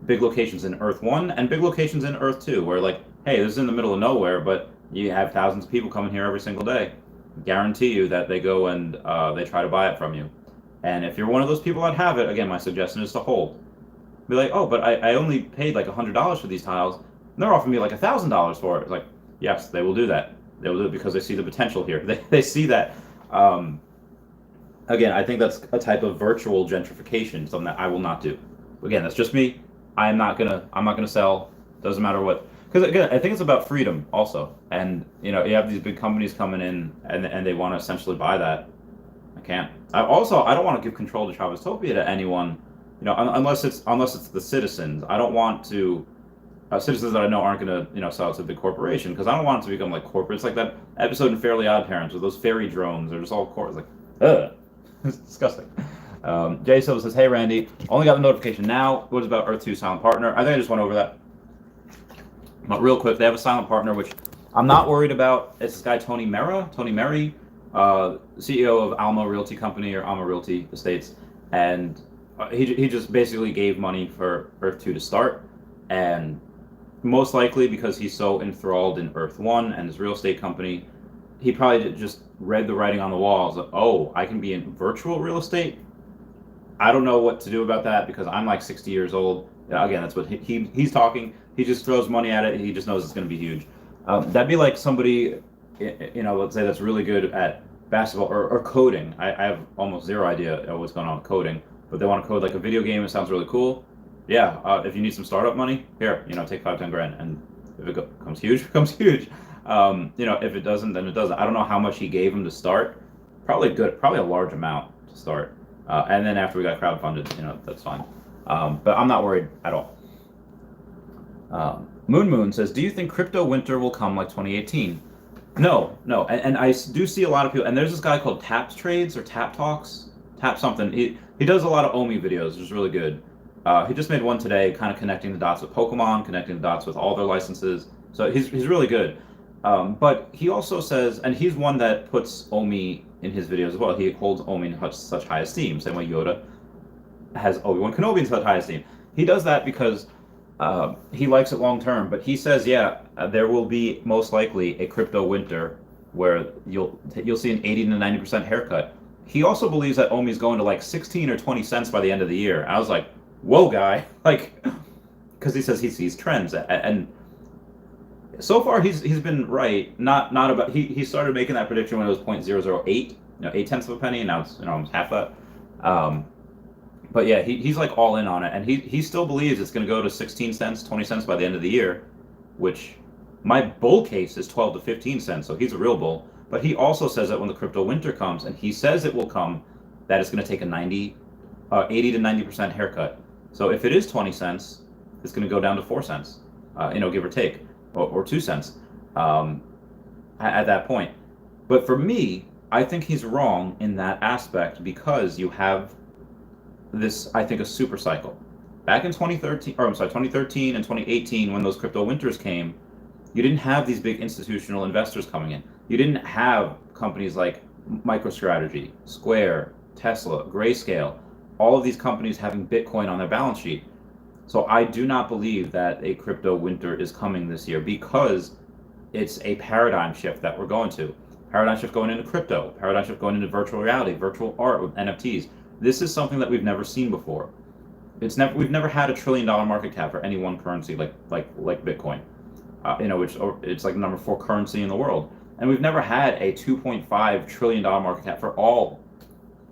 in Earth 1 and big locations in Earth 2, where like, hey, this is in the middle of nowhere, but you have thousands of people coming here every single day. Guarantee you that they go and they try to buy it from you. And if you're one of those people that have it, again, my suggestion is to hold. Be like, oh, but I only paid like $100 for these tiles, and they're offering me like $1,000 for it. It's like, yes, they will do that. They will do it because they see the potential here. They see that. Again, I think that's a type of virtual gentrification, something that I will not do. Again, that's just me. I'm not gonna sell. Doesn't matter what. Because again, I think it's about freedom also. And you have these big companies coming in and they want to essentially buy that. I can't. I don't want to give control to Chaveztopia to anyone. Unless it's the citizens. I don't want to citizens that I know aren't going to sell it to a big corporation, because I don't want it to become like corporate. It's like that episode in Fairly Odd Parents with those fairy drones. They're just all corporate. It's like, ugh, it's disgusting. Jay Silva says, hey Randy, only got the notification now. What about Earth 2 Silent Partner? I think I just went over that. But real quick, they have a silent partner, which I'm not worried about. It's this guy Tony Merry, CEO of Alma Realty Company, or Alma Realty Estates, and he just basically gave money for Earth 2 to start, and most likely because he's so enthralled in Earth 1 and his real estate company, he probably just read the writing on the walls. Like, oh, I can be in virtual real estate? I don't know what to do about that, because I'm like 60 years old. Again, that's what he's talking. He just throws money at it. He just knows it's going to be huge. That'd be like somebody, let's say that's really good at basketball or coding. I have almost zero idea of what's going on with coding, but they want to code like a video game. It sounds really cool. Yeah, if you need some startup money, here, take 5-10 grand, and if it comes huge, it comes huge. If it doesn't, then it doesn't. I don't know how much he gave him to start. Probably a large amount to start. And then after we got crowdfunded, that's fine. But I'm not worried at all. Moon says, do you think crypto winter will come like 2018? No. And I do see a lot of people, and there's this guy called Taps Trades or Tap Talks, Tap something. He does a lot of Omi videos, which is really good. He just made one today, kind of connecting the dots with Pokemon, connecting the dots with all their licenses. So he's really good. But he also says, and he's one that puts Omi in his videos as well. He holds Omi in such high esteem, same way Yoda has Obi-Wan Kenobi in such high esteem. He does that because he likes it long term. But he says, there will be most likely a crypto winter where you'll see an 80 to 90% haircut. He also believes that Omi's going to like 16 or 20 cents by the end of the year. I was like, whoa, guy, because he says he sees trends, and so far he's been right. Not about he started making that prediction when it was 0.008, 0.8 of a penny, and now it's almost half that. But yeah, he's like all in on it, and he still believes it's going to go to 16 cents, 20 cents by the end of the year, which my bull case is 12 to 15 cents, so he's a real bull. But he also says that when the crypto winter comes, and he says it will come, that it's going to take a 80 to 90% haircut. So if it is 20 cents, it's going to go down to 4 cents, give or take, or 2 cents at that point. But for me, I think he's wrong in that aspect, because you have this, I think, a super cycle. Back in 2013 and 2018, when those crypto winters came, you didn't have these big institutional investors coming in. You didn't have companies like MicroStrategy, Square, Tesla, Grayscale, all of these companies having Bitcoin on their balance sheet. So I do not believe that a crypto winter is coming this year, because it's a paradigm shift that we're going to. Paradigm shift going into crypto, paradigm shift going into virtual reality, virtual art with NFTs. This is something that we've never seen before. We've never had a $1 trillion market cap for any one currency like Bitcoin, which it's like number 4 currency in the world. And we've never had a $2.5 trillion market cap for all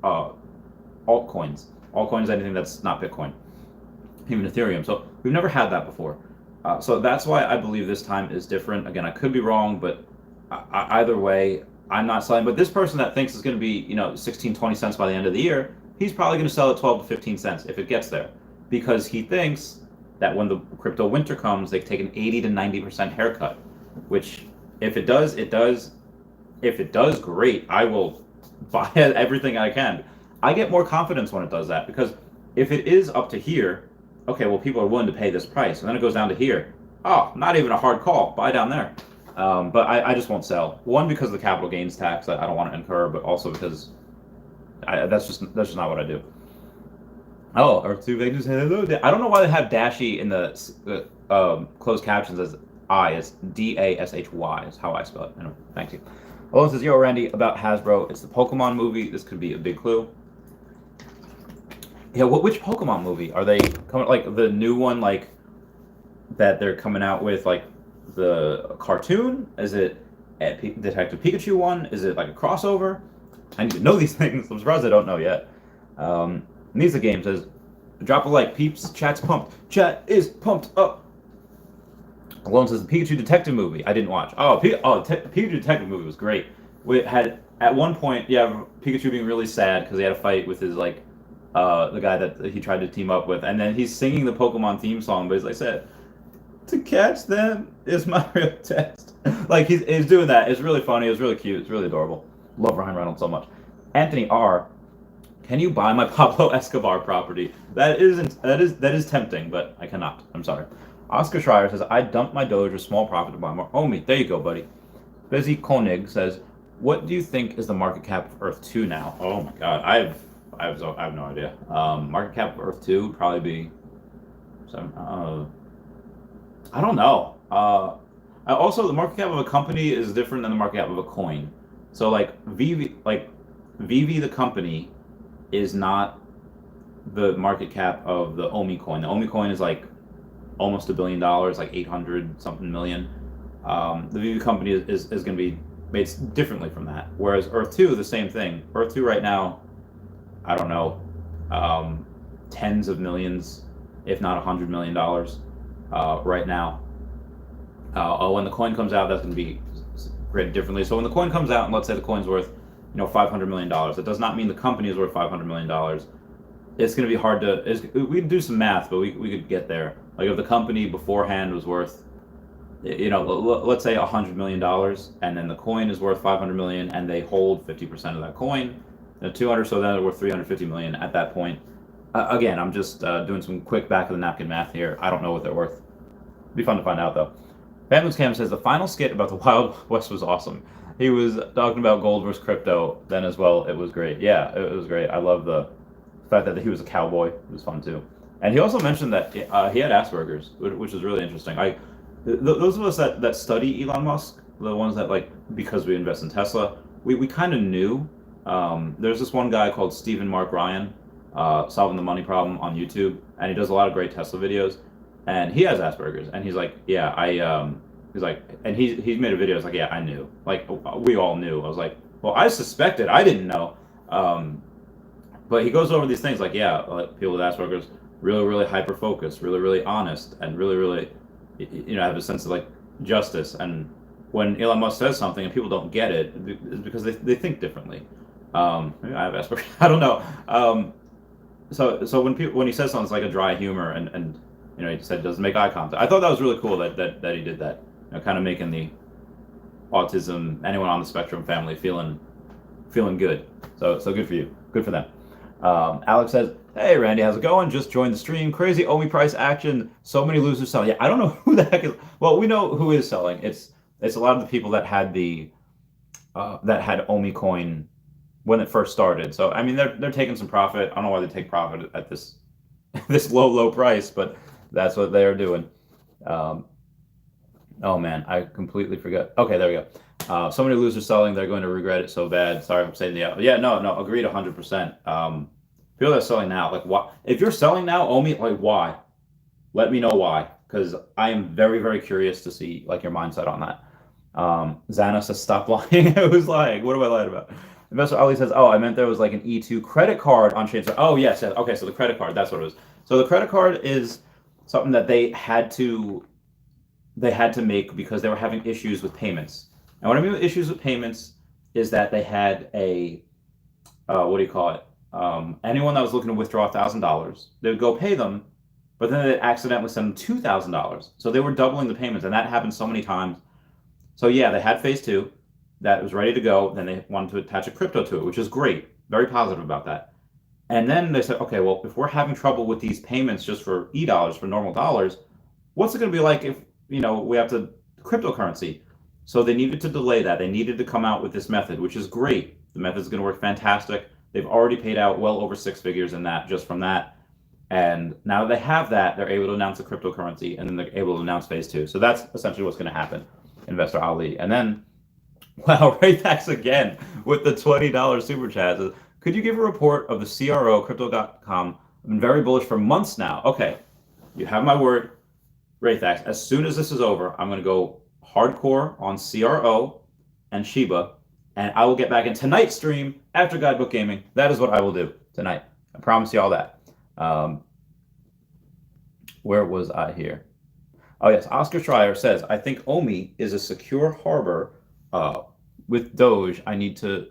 altcoins. Altcoins, anything that's not Bitcoin, even Ethereum. So we've never had that before. So that's why I believe this time is different. Again, I could be wrong, but either way, I'm not selling. But this person that thinks it's going to be 16, 20 cents by the end of the year, he's probably going to sell at 12 to 15 cents if it gets there, because he thinks that when the crypto winter comes, they take an 80 to 90% haircut, which if it does, it does. If it does, great. I will buy everything I can. I get more confidence when it does that, because if it is up to here, okay, well, people are willing to pay this price, and then it goes down to here. Oh, not even a hard call. Buy down there. But I just won't sell. One, because of the capital gains tax that I don't want to incur, but also because that's just not what I do. Oh, Earth 2 Vegas, hello. I don't know why they have Dashy in the closed captions as I. It's Dashy is how I spell it. Anyway, thank you. Olin says, yo, Randy, about Hasbro. It's the Pokemon movie. This could be a big clue. Yeah, which Pokemon movie? Are they coming, like, the new one, like, that they're coming out with, like, the cartoon? Is it a Detective Pikachu one? Is it, like, a crossover? I need to know these things. I'm surprised I don't know yet. Nisa Game says, drop a like, peeps. Chat's pumped. Chat is pumped up. Alone says, the Pikachu Detective movie. I didn't watch. Pikachu Detective movie was great. We had, at one point, Pikachu being really sad because he had a fight with his, like, the guy that he tried to team up with. And then he's singing the Pokemon theme song, but he's like, said, to catch them is my real test. Like, he's doing that. It's really funny. It's really cute. It's really adorable. Love Ryan Reynolds so much. Anthony R. Can you buy my Pablo Escobar property? That is tempting, but I cannot. I'm sorry. Oscar Schreier says, I dumped my Doge with small profit to buy more. Omi, there you go, buddy. Busy Koenig says, what do you think is the market cap of Earth 2 now? Oh my god, I have no idea. Market cap of Earth 2 would probably be I don't know. Also, the market cap of a company is different than the market cap of a coin. So like VV the company is not the market cap of the Omi coin. The Omi coin is like almost $1 billion, like 800 something million. The VV company is going to be made differently from that. Whereas Earth 2, the same thing. Earth 2 right now, I don't know, tens of millions, if not $100 million right now. When the coin comes out, that's going to be graded differently. So when the coin comes out, and let's say the coin's worth, $500 million, that does not mean the company is worth $500 million. It's going to be hard to. We can do some math, but we could get there. Like if the company beforehand was worth, let's say $100 million, and then the coin is worth $500 million, and they hold 50% of that coin, 200, so then they're worth $350 million at that point. Again, I'm just doing some quick back of the napkin math here. I don't know what they're worth. It'd be fun to find out though. Bamboos Cam says the final skit about the Wild West was awesome. He was talking about gold versus crypto then as well. It was great. Yeah, it was great. I love the fact that he was a cowboy. It was fun too. And he also mentioned that he had Asperger's, which is really interesting. Those of us that study Elon Musk, the ones that because we invest in Tesla, we kind of knew. There's this one guy called Stephen Mark Ryan, solving the money problem on YouTube, and he does a lot of great Tesla videos. And he has Asperger's, and he's like, yeah, he's like, and he's made a video. It's like, yeah, I knew, like we all knew. I was like, well, I suspected, I didn't know. But he goes over these things like, yeah, like people with Asperger's, really, really hyper focused, really, really honest, and really, really, have a sense of like justice. And when Elon Musk says something and people don't get it, it's because they think differently. Maybe I have Asperger's, I don't know. So when he says something, it's like a dry humor, and he said doesn't make eye contact. I thought that was really cool that he did that. Kind of making the autism, anyone on the spectrum family feeling good. So good for you. Good for them. Alex says, hey Randy, how's it going? Just joined the stream. Crazy Omi price action. So many losers selling. Yeah, I don't know who the heck is. Well, we know who is selling. It's a lot of the people that had that had Omi coin when it first started. So I mean, they're taking some profit. I don't know why they take profit at this low price, but that's what they are doing. Oh man, I completely forgot. Okay, there we go. So many losers selling, they're going to regret it so bad. Sorry, I'm saying no, agreed 100%. People that are selling now, like, why? If you're selling now, Omi, like, why? Let me know why, because I am very, very curious to see like your mindset on that. Xana says, stop lying. I was lying. What am I lying about? Investor Ali says, oh, I meant there was like an E2 credit card on chain. So, oh yes, okay, so the credit card, that's what it was. So the credit card is something that they had to make because they were having issues with payments. And what I mean with issues with payments is that they had a what do you call it? anyone that was looking to withdraw $1,000, they would go pay them, but then they accidentally send them $2,000. So they were doubling the payments, and that happened so many times. So yeah, they had phase two that was ready to go. Then they wanted to attach a crypto to it, which is great. Very positive about that. And then they said, okay, well, if we're having trouble with these payments just for e-dollars, for normal dollars, what's it going to be like if, we have to cryptocurrency? So they needed to delay that. They needed to come out with this method, which is great. The method is going to work fantastic. They've already paid out well over six figures in that, just from that. And now that they have that, they're able to announce a cryptocurrency, and then they're able to announce phase two. So that's essentially what's going to happen, Investor Ali. And then, wow, Raythax again with the $20 super chat. Could you give a report of the CRO, crypto.com? I've been very bullish for months now. Okay, you have my word, Raythax. As soon as this is over, I'm going to go hardcore on CRO and Shiba, and I will get back in tonight's stream after Guidebook Gaming. That is what I will do tonight. I promise you all that. Where was I here? Oh, yes. Oscar Schreier says, I think Omi is a secure harbor. With Doge, I need to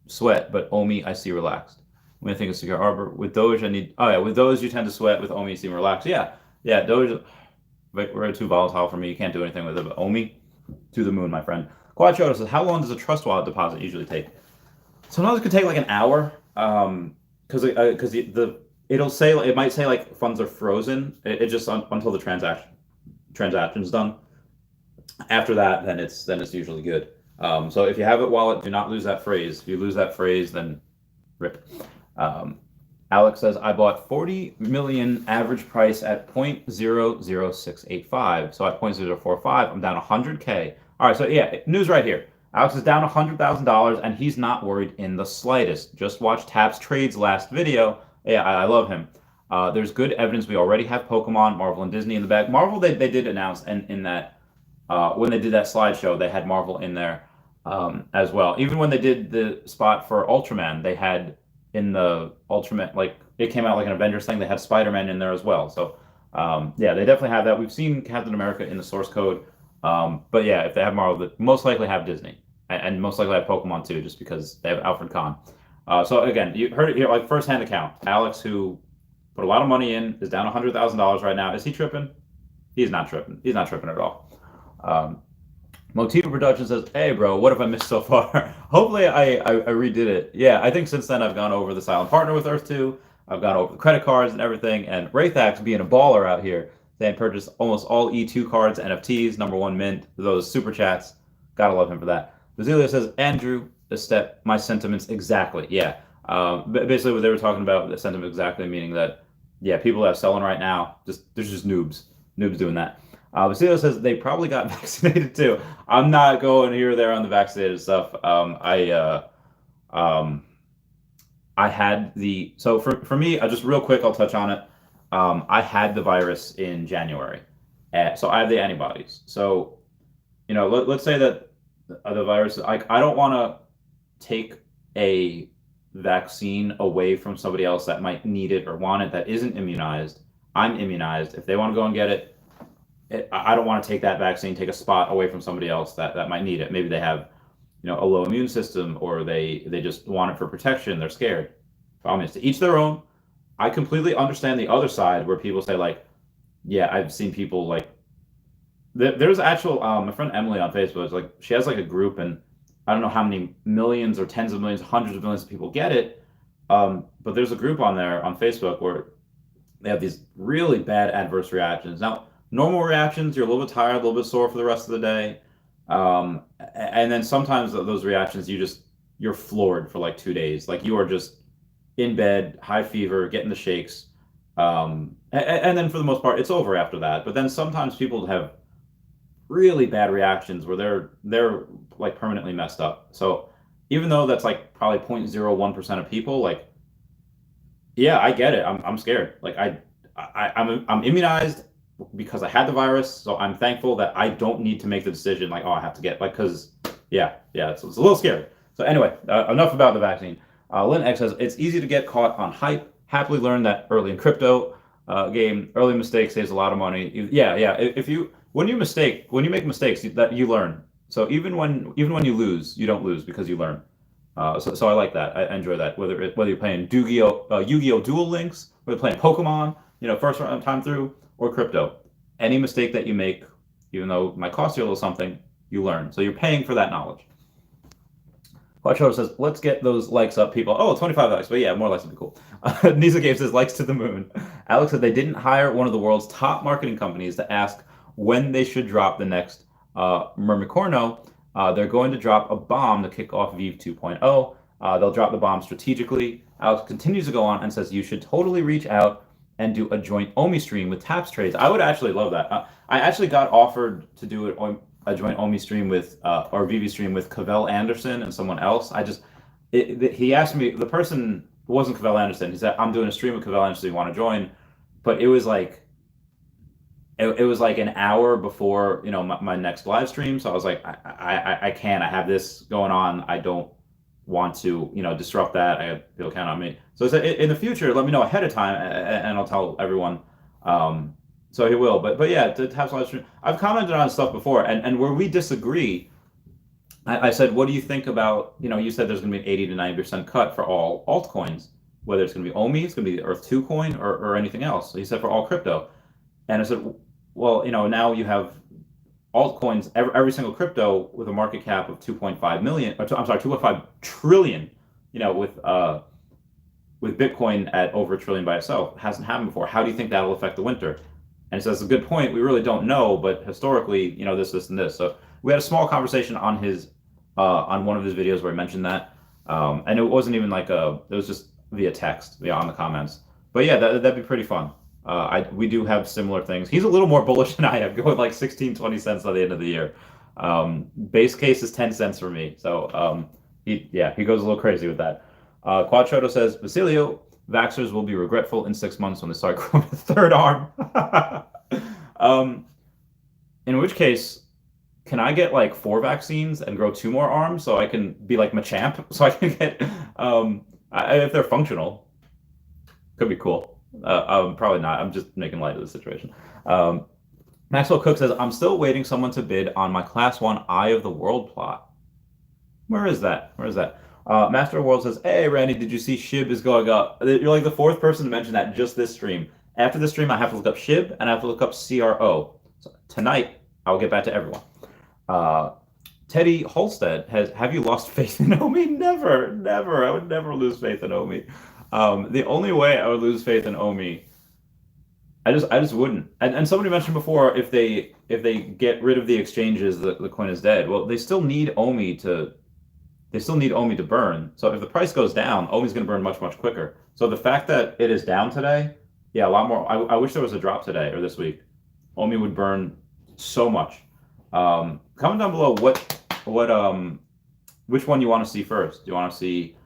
sweat, but Omi, I see relaxed. When I think of secure harbor, with Doge, I need. Oh, yeah. With Doge, you tend to sweat. With Omi, you seem relaxed. Yeah. Yeah. Doge, we're too volatile for me. You can't do anything with it. But Omi, to the moon, my friend. Quadrato says, how long does a Trustwod deposit usually take? Sometimes it could take like an hour. Because it'll say, it might say like funds are frozen. It just until the transaction's done. After that, then it's usually good. So if you have it wallet, do not lose that phrase. If you lose that phrase, then rip. Alex says, I bought 40 million average price at 0.00685. So at 0.045, I'm down 100K. All right, so yeah, news right here. Alex is down $100,000, and he's not worried in the slightest. Just watch Taps Trade's last video. Yeah, I love him. There's good evidence. We already have Pokemon, Marvel, and Disney in the back. Marvel, they did announce, and in that, when they did that slideshow, they had Marvel in there as well. Even when they did the spot for Ultraman, they had in the Ultraman, like, it came out like an Avengers thing, they had Spider-Man in there as well. So, yeah, they definitely have that. We've seen Captain America in the source code. But yeah, if they have Marvel, they most likely have Disney. And most likely have Pokemon too, just because they have Alfred Kahn. So again, you heard it here, like first-hand account. Alex, who put a lot of money in, is down $100,000 right now. Is he tripping? He's not tripping. He's not tripping at all. Motiva Production says, hey, bro, what have I missed so far? Hopefully I redid it. Yeah, I think since then I've gone over the silent partner with Earth 2. I've gone over the credit cards and everything. And Raythax being a baller out here, they had purchased almost all E2 cards, NFTs, #1 mint, those super chats. Gotta love him for that. Basilio says, Andrew, my sentiments exactly. Yeah. Basically what they were talking about, the sentiment exactly, meaning that, yeah, people that are selling right now, there's just noobs doing that. Basilio says they probably got vaccinated too. I'm not going here or there on the vaccinated stuff. I had so for me, just real quick, I'll touch on it. I had the virus in January, so I have the antibodies. So, let's say that the virus, I don't want to take a vaccine away from somebody else that might need it or want it that isn't immunized. I'm immunized. If they want to go and get it, I don't want to take that vaccine, take a spot away from somebody else that might need it. Maybe they have, a low immune system, or they just want it for protection. They're scared. I mean, to each their own. I completely understand the other side where people say, like, yeah, I've seen people like, there's actual, my friend Emily on Facebook, like, she has like a group, and I don't know how many millions or tens of millions, hundreds of millions of people get it. But there's a group on there on Facebook where they have these really bad adverse reactions. Now, normal reactions, you're a little bit tired, a little bit sore for the rest of the day. And then sometimes those reactions, you're floored for like 2 days. Like, you are just in bed, high fever, getting the shakes. And then for the most part, it's over after that. But then sometimes people have really bad reactions where they're like permanently messed up. So even though that's like probably 0.01% of people, like, yeah, I get it. I'm scared. Like, I'm immunized because I had the virus, so I'm thankful that I don't need to make the decision like, oh, I have to get, like, because yeah, it's a little scary. So anyway, enough about the vaccine. Lynn X says, it's easy to get caught on hype. Happily learned that early in crypto game, early mistake saves a lot of money. Yeah. When you make mistakes, that you learn. So even when you lose, you don't lose because you learn. So I like that. I enjoy that. Whether you're playing Yu-Gi-Oh Duel Links, whether you're playing Pokemon, first time through, or crypto, any mistake that you make, even though it might cost you a little something, you learn. So you're paying for that knowledge. Quattro says, let's get those likes up, people. Oh, 25 likes. But yeah, more likes would be cool. Nisa Game says, likes to the moon. Alex said they didn't hire one of the world's top marketing companies to ask when they should drop the next Mermicorno. They're going to drop a bomb to kick off Vive 2.0. They'll drop the bomb strategically. Alex continues to go on and says, you should totally reach out and do a joint Omi stream with Taps Trades. I would actually love that. I actually got offered to do a joint Omi stream with or VV stream with Cavell Anderson and someone else. He asked me, the person wasn't Cavell Anderson. He said, I'm doing a stream with Cavell Anderson. You want to join? But it was like an hour before my next live stream. So I was like, I can't. I have this going on. I don't want to disrupt that. I have people count on me. So I said, in the future, let me know ahead of time, and I'll tell everyone. So he will, but yeah, to have live stream. I've commented on stuff before, and where we disagree, I said, what do you think about, you said there's going to be an 80 to 90% cut for all altcoins, whether it's going to be Omi, it's going to be the Earth 2 coin, or anything else. So he said for all crypto. And I said, well, now you have altcoins, every single crypto with a market cap of 2.5 million, or I'm sorry, 2.5 trillion, with Bitcoin at over $1 trillion by itself. It hasn't happened before. How do you think that'll affect the winter? And so that's a good point. We really don't know, but historically, this, and this. So we had a small conversation on on one of his videos where he mentioned that. And it wasn't even it was just via text, on the comments. But yeah, that'd be pretty fun. We do have similar things. He's a little more bullish than I am, going like 16, 20 cents by the end of the year. Base case is 10 cents for me. So he goes a little crazy with that. Quatroto says, Basilio, Vaxxers will be regretful in 6 months when they start growing a third arm. In which case, can I get like 4 vaccines and grow 2 more arms so I can be like Machamp? So I can get, if they're functional, could be cool. Probably not. I'm just making light of the situation. Maxwell Cook says, I'm still waiting someone to bid on my Class 1 Eye of the World plot. Where is that? Master of World says, hey, Randy, did you see SHIB is going up? You're like the 4th person to mention that just this stream. After the stream, I have to look up SHIB and I have to look up CRO. So tonight, I'll get back to everyone. Teddy Holstead have you lost faith in Omi? Never. I would never lose faith in Omi. The only way I would lose faith in Omi, I just wouldn't. And somebody mentioned before, if they get rid of the exchanges, the coin is dead. Well, they still need Omi to burn. So if the price goes down, Omi's going to burn much, much quicker. So the fact that it is down today, yeah, a lot more. I wish there was a drop today or this week. Omi would burn so much. Comment down below which one you want to see first. Do you want to see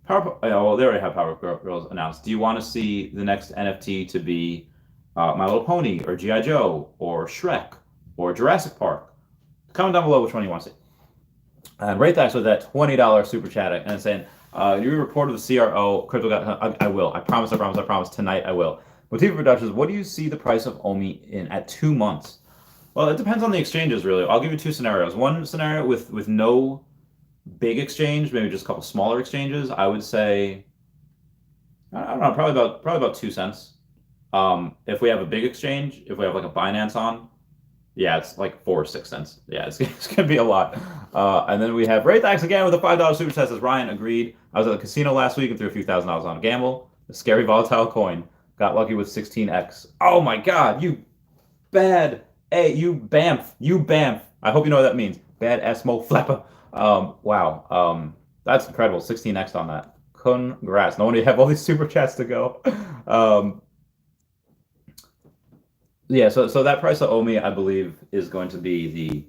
Power? Well, they already have Power Girls announced. Do you want to see the next NFT to be My Little Pony or G.I. Joe or Shrek or Jurassic Park? Comment down below which one you want to see. And Raythax with that $20 super chat and saying, you reported the CRO crypto got. I will. I promise. Tonight I will. Motiva Productions. What do you see the price of Omi in at 2 months? Well, it depends on the exchanges, really. I'll give you 2 scenarios. One scenario with no big exchange, maybe just a couple smaller exchanges. I would say, I don't know, probably about 2 cents. If we have a big exchange, if we have like a Binance on, yeah, it's like 4 or 6 cents. Yeah, it's gonna be a lot. And then we have Raythax again with a $5 super chat. Says Ryan agreed. I was at the casino last week and threw a few $1,000s on a gamble. A scary volatile coin. Got lucky with 16x. Oh my God, you bad. Hey, you bamf. I hope you know what that means. Bad Esmo flapper. Wow. That's incredible. 16x on that. Congrats. No wonder you have all these super chats to go. Yeah, so that price of Omi, I believe, is going to be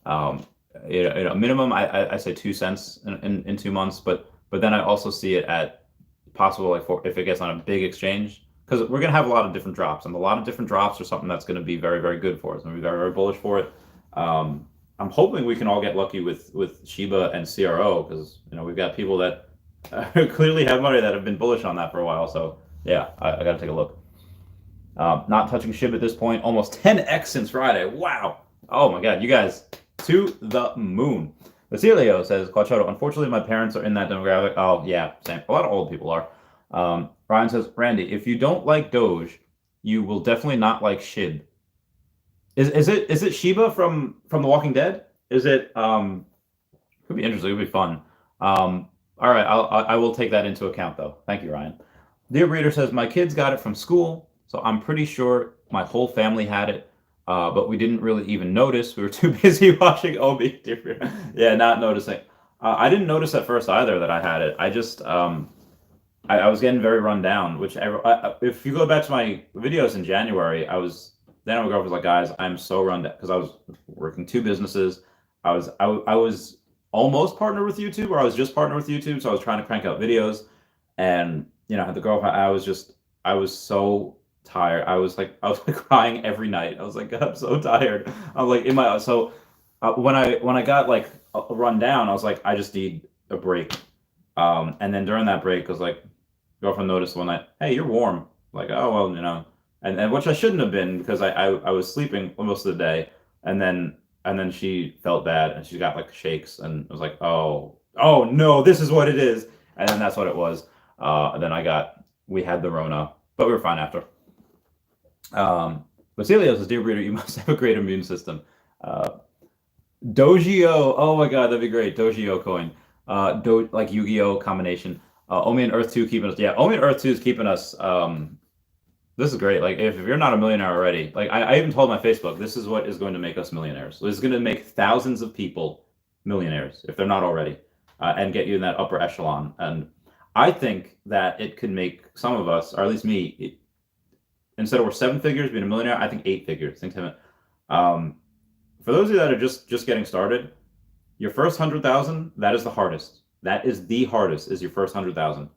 the minimum. I say 2 cents in 2 months, but then I also see it at possible if it gets on a big exchange, because we're gonna have a lot of different drops, and a lot of different drops are something that's going to be very, very good for us. I'm very, very bullish for it. I'm hoping we can all get lucky with Shiba and CRO, because we've got people that clearly have money that have been bullish on that for a while. So yeah, I got to take a look. Not touching SHIB at this point. Almost 10x since Friday. Wow. Oh my God, you guys, to the moon. Basilio says, Quachoto, unfortunately, my parents are in that demographic. Oh, yeah, same. A lot of old people are. Ryan says, Randy, if you don't like Doge, you will definitely not like Shib. Is it Shiba from The Walking Dead? Is it could be interesting, it'll be fun. All right, I will take that into account though. Thank you, Ryan. Dear Breeder says, my kids got it from school, so I'm pretty sure my whole family had it, but we didn't really even notice. We were too busy watching Obi. Yeah, not noticing. I didn't notice at first either that I had it. I just I was getting very run down. If you go back to my videos in January, then my girlfriend was like, guys, I'm so run down because I was working two businesses. I was almost partnered with YouTube, or I was just partnered with YouTube, so I was trying to crank out videos, and I had the girlfriend. I was so tired. I was like crying every night. I was like, I'm so tired. I'm like in my so when I got like a run down, I was like, I just need a break. And then during that break, I was like, girlfriend noticed one night, hey, you're warm. Like, oh well, and which I shouldn't have been because I was sleeping most of the day, and then she felt bad and she got like shakes and I was like, oh no, this is what it is, and then that's what it was. And then we had the Rona, but we were fine after. Basilio says, dear breeder, you must have a great immune system. Dogio, oh my god, that'd be great. Dogio coin, like Yu-Gi-Oh combination. Omi and Earth 2 keeping us. Yeah, Omi and Earth 2 is keeping us. This is great. Like, if you're not a millionaire already, like I even told my Facebook, this is what is going to make us millionaires. This is going to make thousands of people millionaires if they're not already, and get you in that upper echelon. And I think that it could make some of us, or at least me, instead of we're 7 figures being a millionaire, I think 8 figures. For those of you that are just getting started, your first 100,000, that is the hardest. That is the hardest. Is your first 100,000.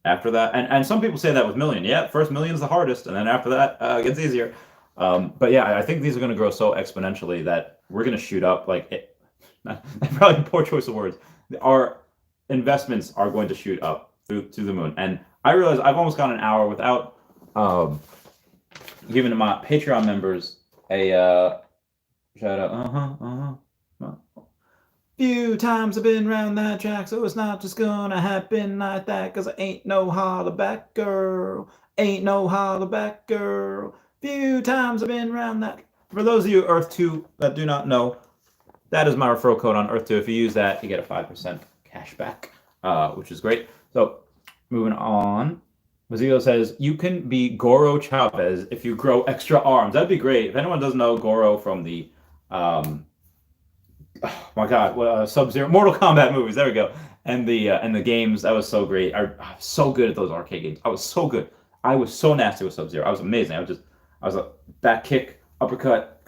After that, and some people say that with million. Yeah, first million is the hardest, and then after that, it gets easier. But yeah, I think these are going to grow so exponentially that we're going to shoot up. Probably poor choice of words. Our investments are going to shoot up to the moon. And I realize I've almost gone an hour without giving my Patreon members a shout out. Few times I've been round that track, so it's not just gonna happen like that, cause I ain't no holler back girl. Ain't no holler back girl. Few times I've been round that. For those of you Earth 2 that do not know, that is my referral code on Earth 2. If you use that, you get a 5% cash back, which is great. So, moving on. Mazio says, you can be Goro Chavez if you grow extra arms. That'd be great. If anyone doesn't know Goro from the oh my god, Sub-Zero, Mortal Kombat movies, there we go, and the games, that was so great. I was so good at those arcade games. I was so good. I was so nasty with Sub-Zero. I was amazing. I was a back kick, uppercut,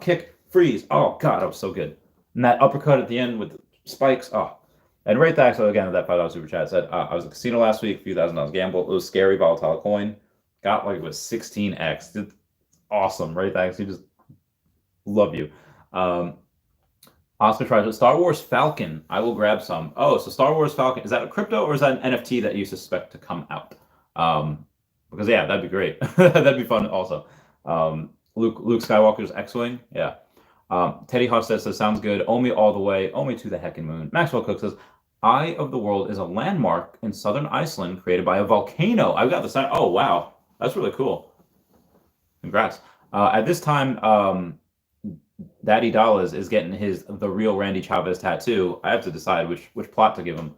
kick, freeze. Oh god, I was so good. And that uppercut at the end with the spikes. Oh, and right back. So again, that $5 super chat said, I was at a casino last week, few $1,000 gamble. It was scary, volatile coin. Got like it was 16x. It's awesome, right? Thanks. You just love you. Oscar tries with Star Wars Falcon. I will grab some. Oh, so Star Wars Falcon, is that a crypto or is that an NFT that you suspect to come out? Because yeah, that'd be great. That'd be fun also. Luke Skywalker's X-Wing. Yeah. Teddy Huff says, sounds good. Omi all the way. Omi to the heckin' moon. Maxwell Cook says, Eye of the World is a landmark in southern Iceland created by a volcano. I've got the sign. Oh, wow. That's really cool. Congrats. At this time, Daddy Dallas is getting the real Randy Chavez tattoo. I have to decide which plot to give him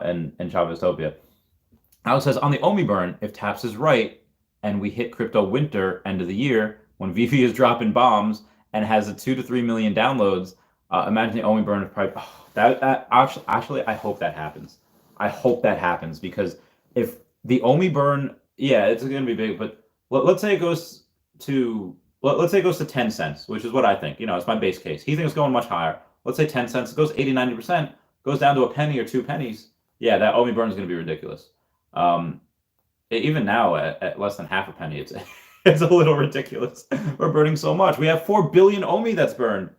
in Chaveztopia. Alex says, on the Omi burn, if Taps is right and we hit crypto winter end of the year when VV is dropping bombs and has a 2 to 3 million downloads, imagine the Omi burn is probably that actually I hope that happens. I hope that happens because if the Omi burn, yeah, it's going to be big, but let's say it goes to 10 cents, which is what I think. It's my base case. He thinks it's going much higher. Let's say 10 cents. It goes 80, 90%, goes down to a penny or 2 pennies. Yeah, that Omi burn is going to be ridiculous. Even now at less than half a penny, it's a little ridiculous. We're burning so much. We have 4 billion Omi that's burned.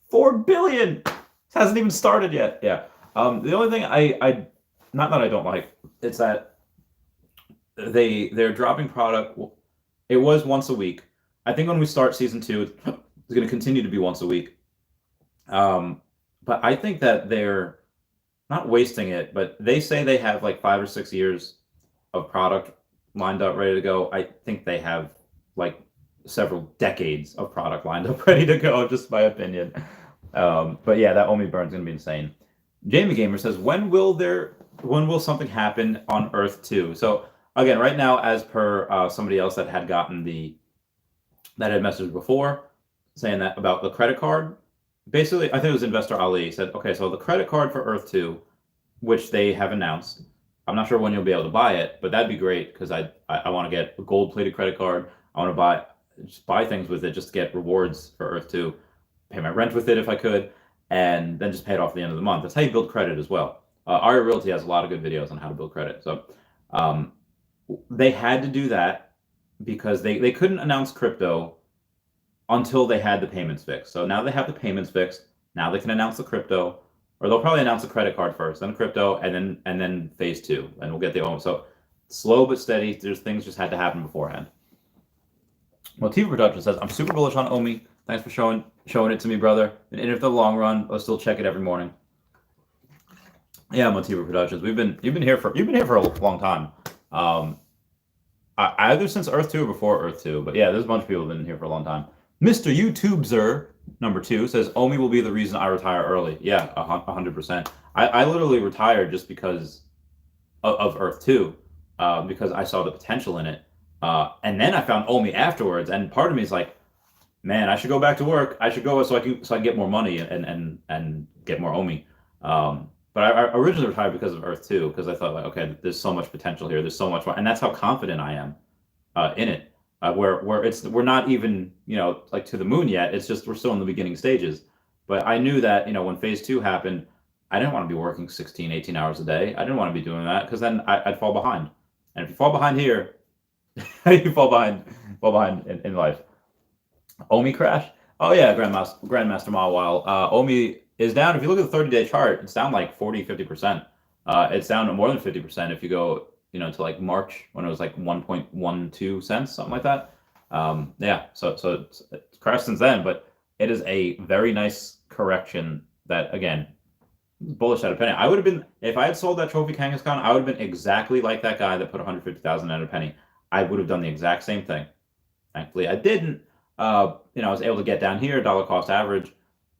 4 billion! It hasn't even started yet. Yeah. The only thing I not that I don't like, it's that they're dropping product. It was once a week. I think when we start season 2, it's going to continue to be once a week. But but I think that they're not wasting it, but they say they have like 5 or 6 years of product lined up ready to go. I think they have like several decades of product lined up ready to go, just my opinion. But yeah, that Omi burn's gonna be insane. Jamie Gamer says, when will something happen on Earth 2? So again, right now, as per somebody else that had messaged before, saying that about the credit card. Basically, I think it was Investor Ali said, okay, so the credit card for Earth 2, which they have announced, I'm not sure when you'll be able to buy it, but that'd be great because I want to get a gold-plated credit card. I want to just buy things with it just to get rewards for Earth 2, pay my rent with it if I could, and then just pay it off at the end of the month. That's how you build credit as well. Aria Realty has a lot of good videos on how to build credit. So they had to do that because they couldn't announce crypto until they had the payments fixed. So now they have the payments fixed. Now they can announce the crypto, or they'll probably announce the credit card first, then crypto, and then phase 2, and we'll get the Omi. So slow but steady. There's things just had to happen beforehand. Motiva Production says, I'm super bullish on Omi. Thanks for showing it to me, brother. And in it for the long run, I'll still check it every morning. Yeah, Motiva Productions. You've been here for a long time. Either since Earth 2 or before Earth 2. But yeah, there's a bunch of people who've been here for a long time. Mr. YouTubeser number 2 says, Omi will be the reason I retire early. Yeah, 100%. I literally retired just because of Earth 2, because I saw the potential in it. And then I found Omi afterwards, and part of me is like, man, I should go back to work. I should go so I can get more money and get more Omi. But I originally retired because of Earth 2, because I thought, like, okay, there's so much potential here. There's so much more, and that's how confident I am in it. Where we're not even, like, to the moon yet. It's just we're still in the beginning stages. But I knew that, when phase 2 happened, I didn't want to be working 16, 18 hours a day. I didn't want to be doing that because then I'd fall behind. And if you fall behind here, you fall behind in life. Omi crash? Oh yeah, Grandmaster Mawile. Omi is down. If you look at the 30-day chart, it's down like 40, 50%. It's down to more than 50% if you go, to like March when it was like 1.12 cents, something like that. Yeah, so it's crashed since then, but it is a very nice correction that, again, bullish at a penny. I would have been, if I had sold that trophy Kangaskhan, I would have been exactly like that guy that put 150,000 at a penny. I would have done the exact same thing. Thankfully, I didn't. I was able to get down here, dollar cost average.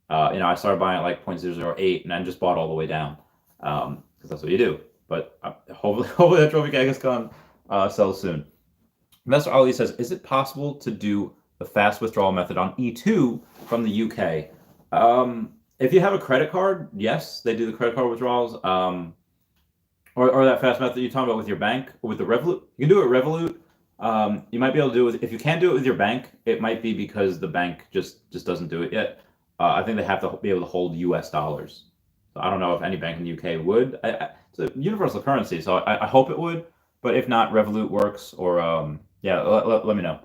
I started buying at like 0.008 and then just bought all the way down, because that's what you do. But hopefully that trophy Kangaskhan sells soon. Investor Ali says, is it possible to do the fast withdrawal method on E2 from the UK? If you have a credit card, yes, they do the credit card withdrawals. Or that fast method you're talking about with your bank, or with the Revolut. You can do it with Revolut. You might be able to do it if you can't do it with your bank, it might be because the bank just doesn't do it yet. I think they have to be able to hold US dollars. So I don't know if any bank in the UK would. It's a universal currency, so I hope it would. But if not, Revolut works. Or yeah, let me know.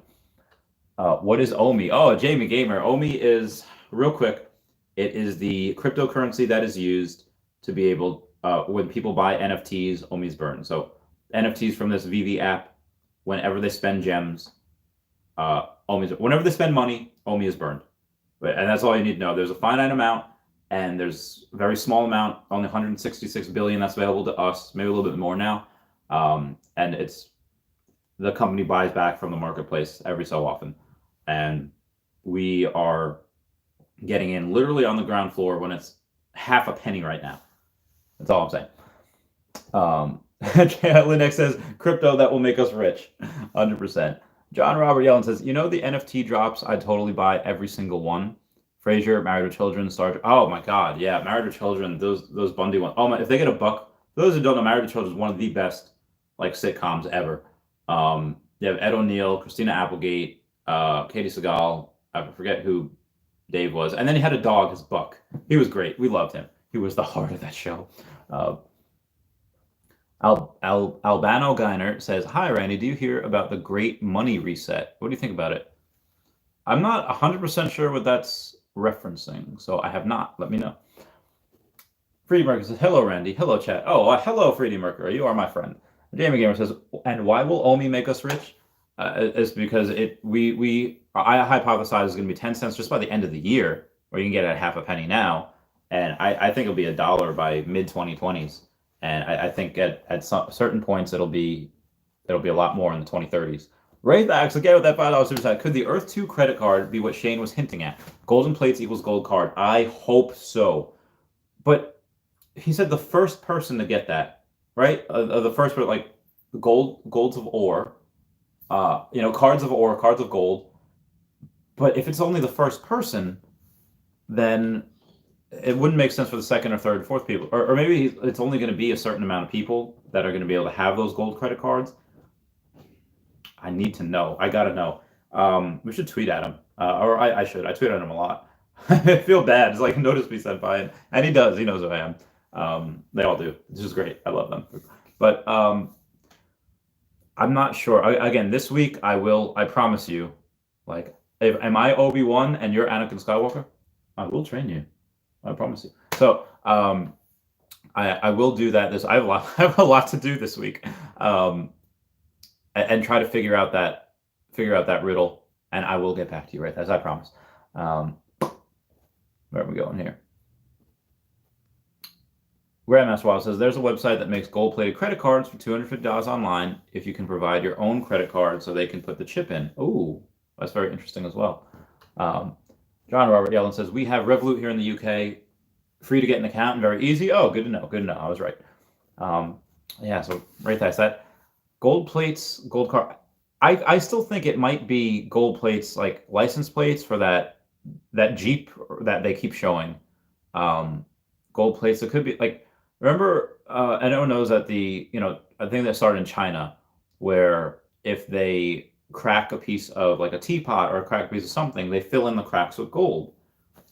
What is Omi? Oh, Jamie Gamer. Omi is, real quick, it is the cryptocurrency that is used to be able, when people buy NFTs, Omi's burned. So NFTs from this VV app, whenever they spend gems, whenever they spend money, Omi is burned. And that's all you need to know. There's a finite amount, and there's a very small amount, only 166 billion that's available to us, maybe a little bit more now. And it's, the company buys back from the marketplace every so often. And we are getting in literally on the ground floor when it's half a penny right now. That's all I'm saying. Linux says, crypto that will make us rich. 100%. John Robert Yellen says, the NFT drops, I'd totally buy every single one. Frasier, Married with Children, Star. Oh my God, yeah, Married with Children, those Bundy ones. Oh my, if they get a buck, for those who don't know, Married with Children is one of the best sitcoms ever. You have Ed O'Neill, Christina Applegate, Katie Seagal. I forget who Dave was, and then he had a dog, his Buck. He was great. We loved him. He was the heart of that show. Albano Geiner says, hi, Randy, do you hear about the Great Money Reset? What do you think about it? I'm not 100% sure what that's referencing, so I have not. Let me know. Freedy Merker says, hello, Randy. Hello, chat. Oh, hello, Freedy Merker. You are my friend. Jamie Gamer says, and why will Omi make us rich? It's because I hypothesize it's going to be 10 cents just by the end of the year, or you can get it at half a penny now. and I think it'll be $1 by mid 2020s, and I think at certain points it'll be a lot more in the 2030s. Right, Max, again with that $5 super chat. Could the Earth 2 credit card be what Shane was hinting at? Golden plates equals gold card. I hope so. But he said the first person to get that, right? The first, like, golds of ore, cards of ore, cards of gold. But if it's only the first person, then it wouldn't make sense for the second or third or fourth people. Or maybe it's only going to be a certain amount of people that are going to be able to have those gold credit cards. I need to know. I got to know. We should tweet at him. Or I should. I tweet at him a lot. I feel bad. It's like, notice me sent by him. And he does. He knows who I am. They all do. It's just great. I love them. But I'm not sure. Again, this week I promise you, like, am I Obi-Wan and you're Anakin Skywalker? I will train you. I promise you. So I will do that. I have a lot to do this week. And try to figure out that riddle, and I will get back to you, right? As I promise. Where are we going here? Grandmaster Wild says there's a website that makes gold-plated credit cards for $250 online if you can provide your own credit card so they can put the chip in. Ooh, that's very interesting as well. John Robert Yellen says we have Revolut here in the UK, free to get an account and very easy. Oh, good to know. Good to know. I was right. Yeah. So right there, that gold plates, gold card. I still think it might be gold plates, like license plates for that Jeep that they keep showing. Gold plates. It could be like, remember, everyone knows that a thing that started in China, where if they crack a piece of like a teapot or crack a piece of something, they fill in the cracks with gold.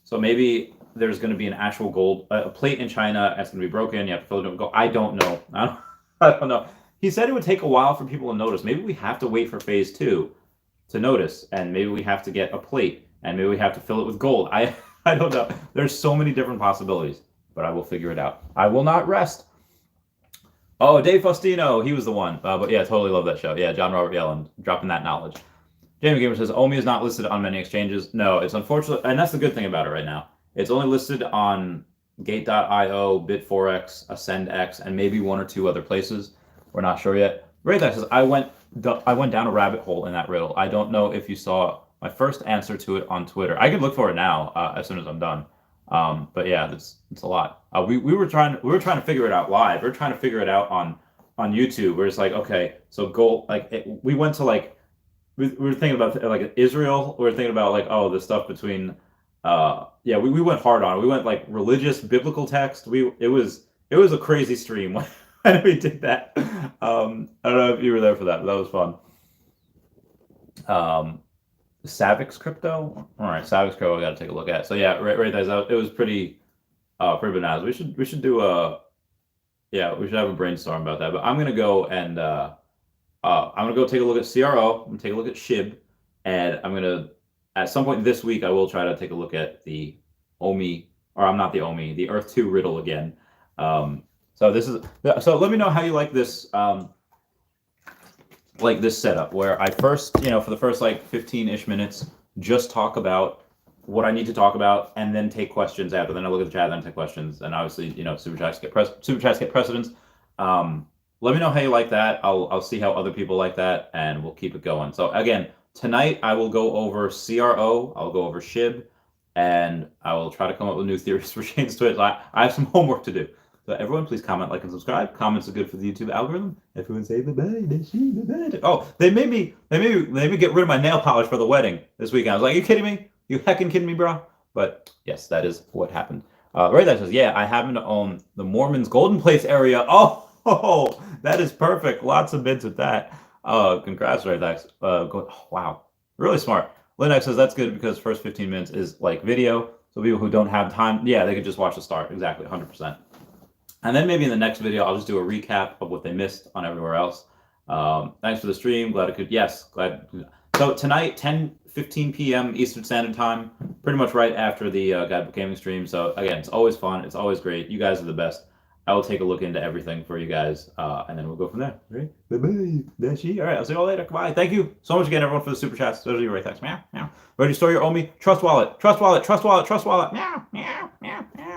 So maybe there's going to be an actual gold a plate in China that's going to be broken. You have to fill it with gold. I don't know. I don't know. He said it would take a while for people to notice. Maybe we have to wait for phase 2 to notice, and maybe we have to get a plate, and maybe we have to fill it with gold. I don't know. There's so many different possibilities, but I will figure it out. I will not rest. Oh, Dave Faustino, he was the one. But yeah, totally love that show. Yeah, John Robert Yellen, dropping that knowledge. Jamie Gamer says, Omi is not listed on many exchanges. No, it's unfortunate, and that's the good thing about it right now. It's only listed on Gate.io, Bit4x, AscendX, and maybe one or two other places. We're not sure yet. Raythax says, I went down a rabbit hole in that riddle. I don't know if you saw my first answer to it on Twitter. I can look for it now as soon as I'm done. But yeah, it's a lot. We were trying to figure it out live. We were trying to figure it out on YouTube. We're just like, okay, so gold. Like we went to like we were thinking about like Israel. We were thinking about like, oh, the stuff between. Yeah, we went hard on it. We went like religious biblical text. It was a crazy stream when we did that. I don't know if you were there for that, but that was fun. Savix crypto. All right, Savix crypto. I got to take a look at. So yeah, right there. It was pretty bananas. We should do we should have a brainstorm about that. But I'm gonna go and I'm gonna go take a look at CRO. I'm gonna take a look at SHIB, and I'm gonna at some point this week I will try to take a look at the Omi, or I'm not the Omi, the Earth 2 riddle again. So let me know how you like this. Like this setup where I first, for the first like 15-ish minutes, just talk about what I need to talk about, and then take questions after. Then I look at the chat, then take questions, and obviously, super chats get precedence. Let me know how you like that. I'll see how other people like that, and we'll keep it going. So again, tonight I will go over CRO, I'll go over SHIB, and I will try to come up with new theories for Shane's Twitch. I have some homework to do. So everyone, please comment, like, and subscribe. Comments are good for the YouTube algorithm. Everyone say bye-bye. Bye-bye. Oh, they made me get rid of my nail polish for the wedding this weekend. I was like, are you kidding me? You heckin' kidding me, bro? But yes, that is what happened. Right there says, yeah, I happen to own the Mormons Golden Place area. Oh, that is perfect. Lots of bids with that. Congrats, right there. Wow, really smart. Linux says that's good because first 15 minutes is like video. So people who don't have time, yeah, they could just watch the start. Exactly, 100%. And then maybe in the next video, I'll just do a recap of what they missed on everywhere else. Thanks for the stream. Glad I could. Yes, glad. So tonight, 10:15 p.m. Eastern Standard Time, pretty much right after the Guidebook Gaming stream. So again, it's always fun. It's always great. You guys are the best. I will take a look into everything for you guys, and then we'll go from there. Right? Bye-bye. That's it. All right, I'll see you all later. Goodbye. Thank you so much again, everyone, for the super chats. Especially your thanks. Meow, meow. Ready to store your Omi? Trust wallet. Trust wallet. Trust wallet. Trust wallet. Meow, meow, meow, meow.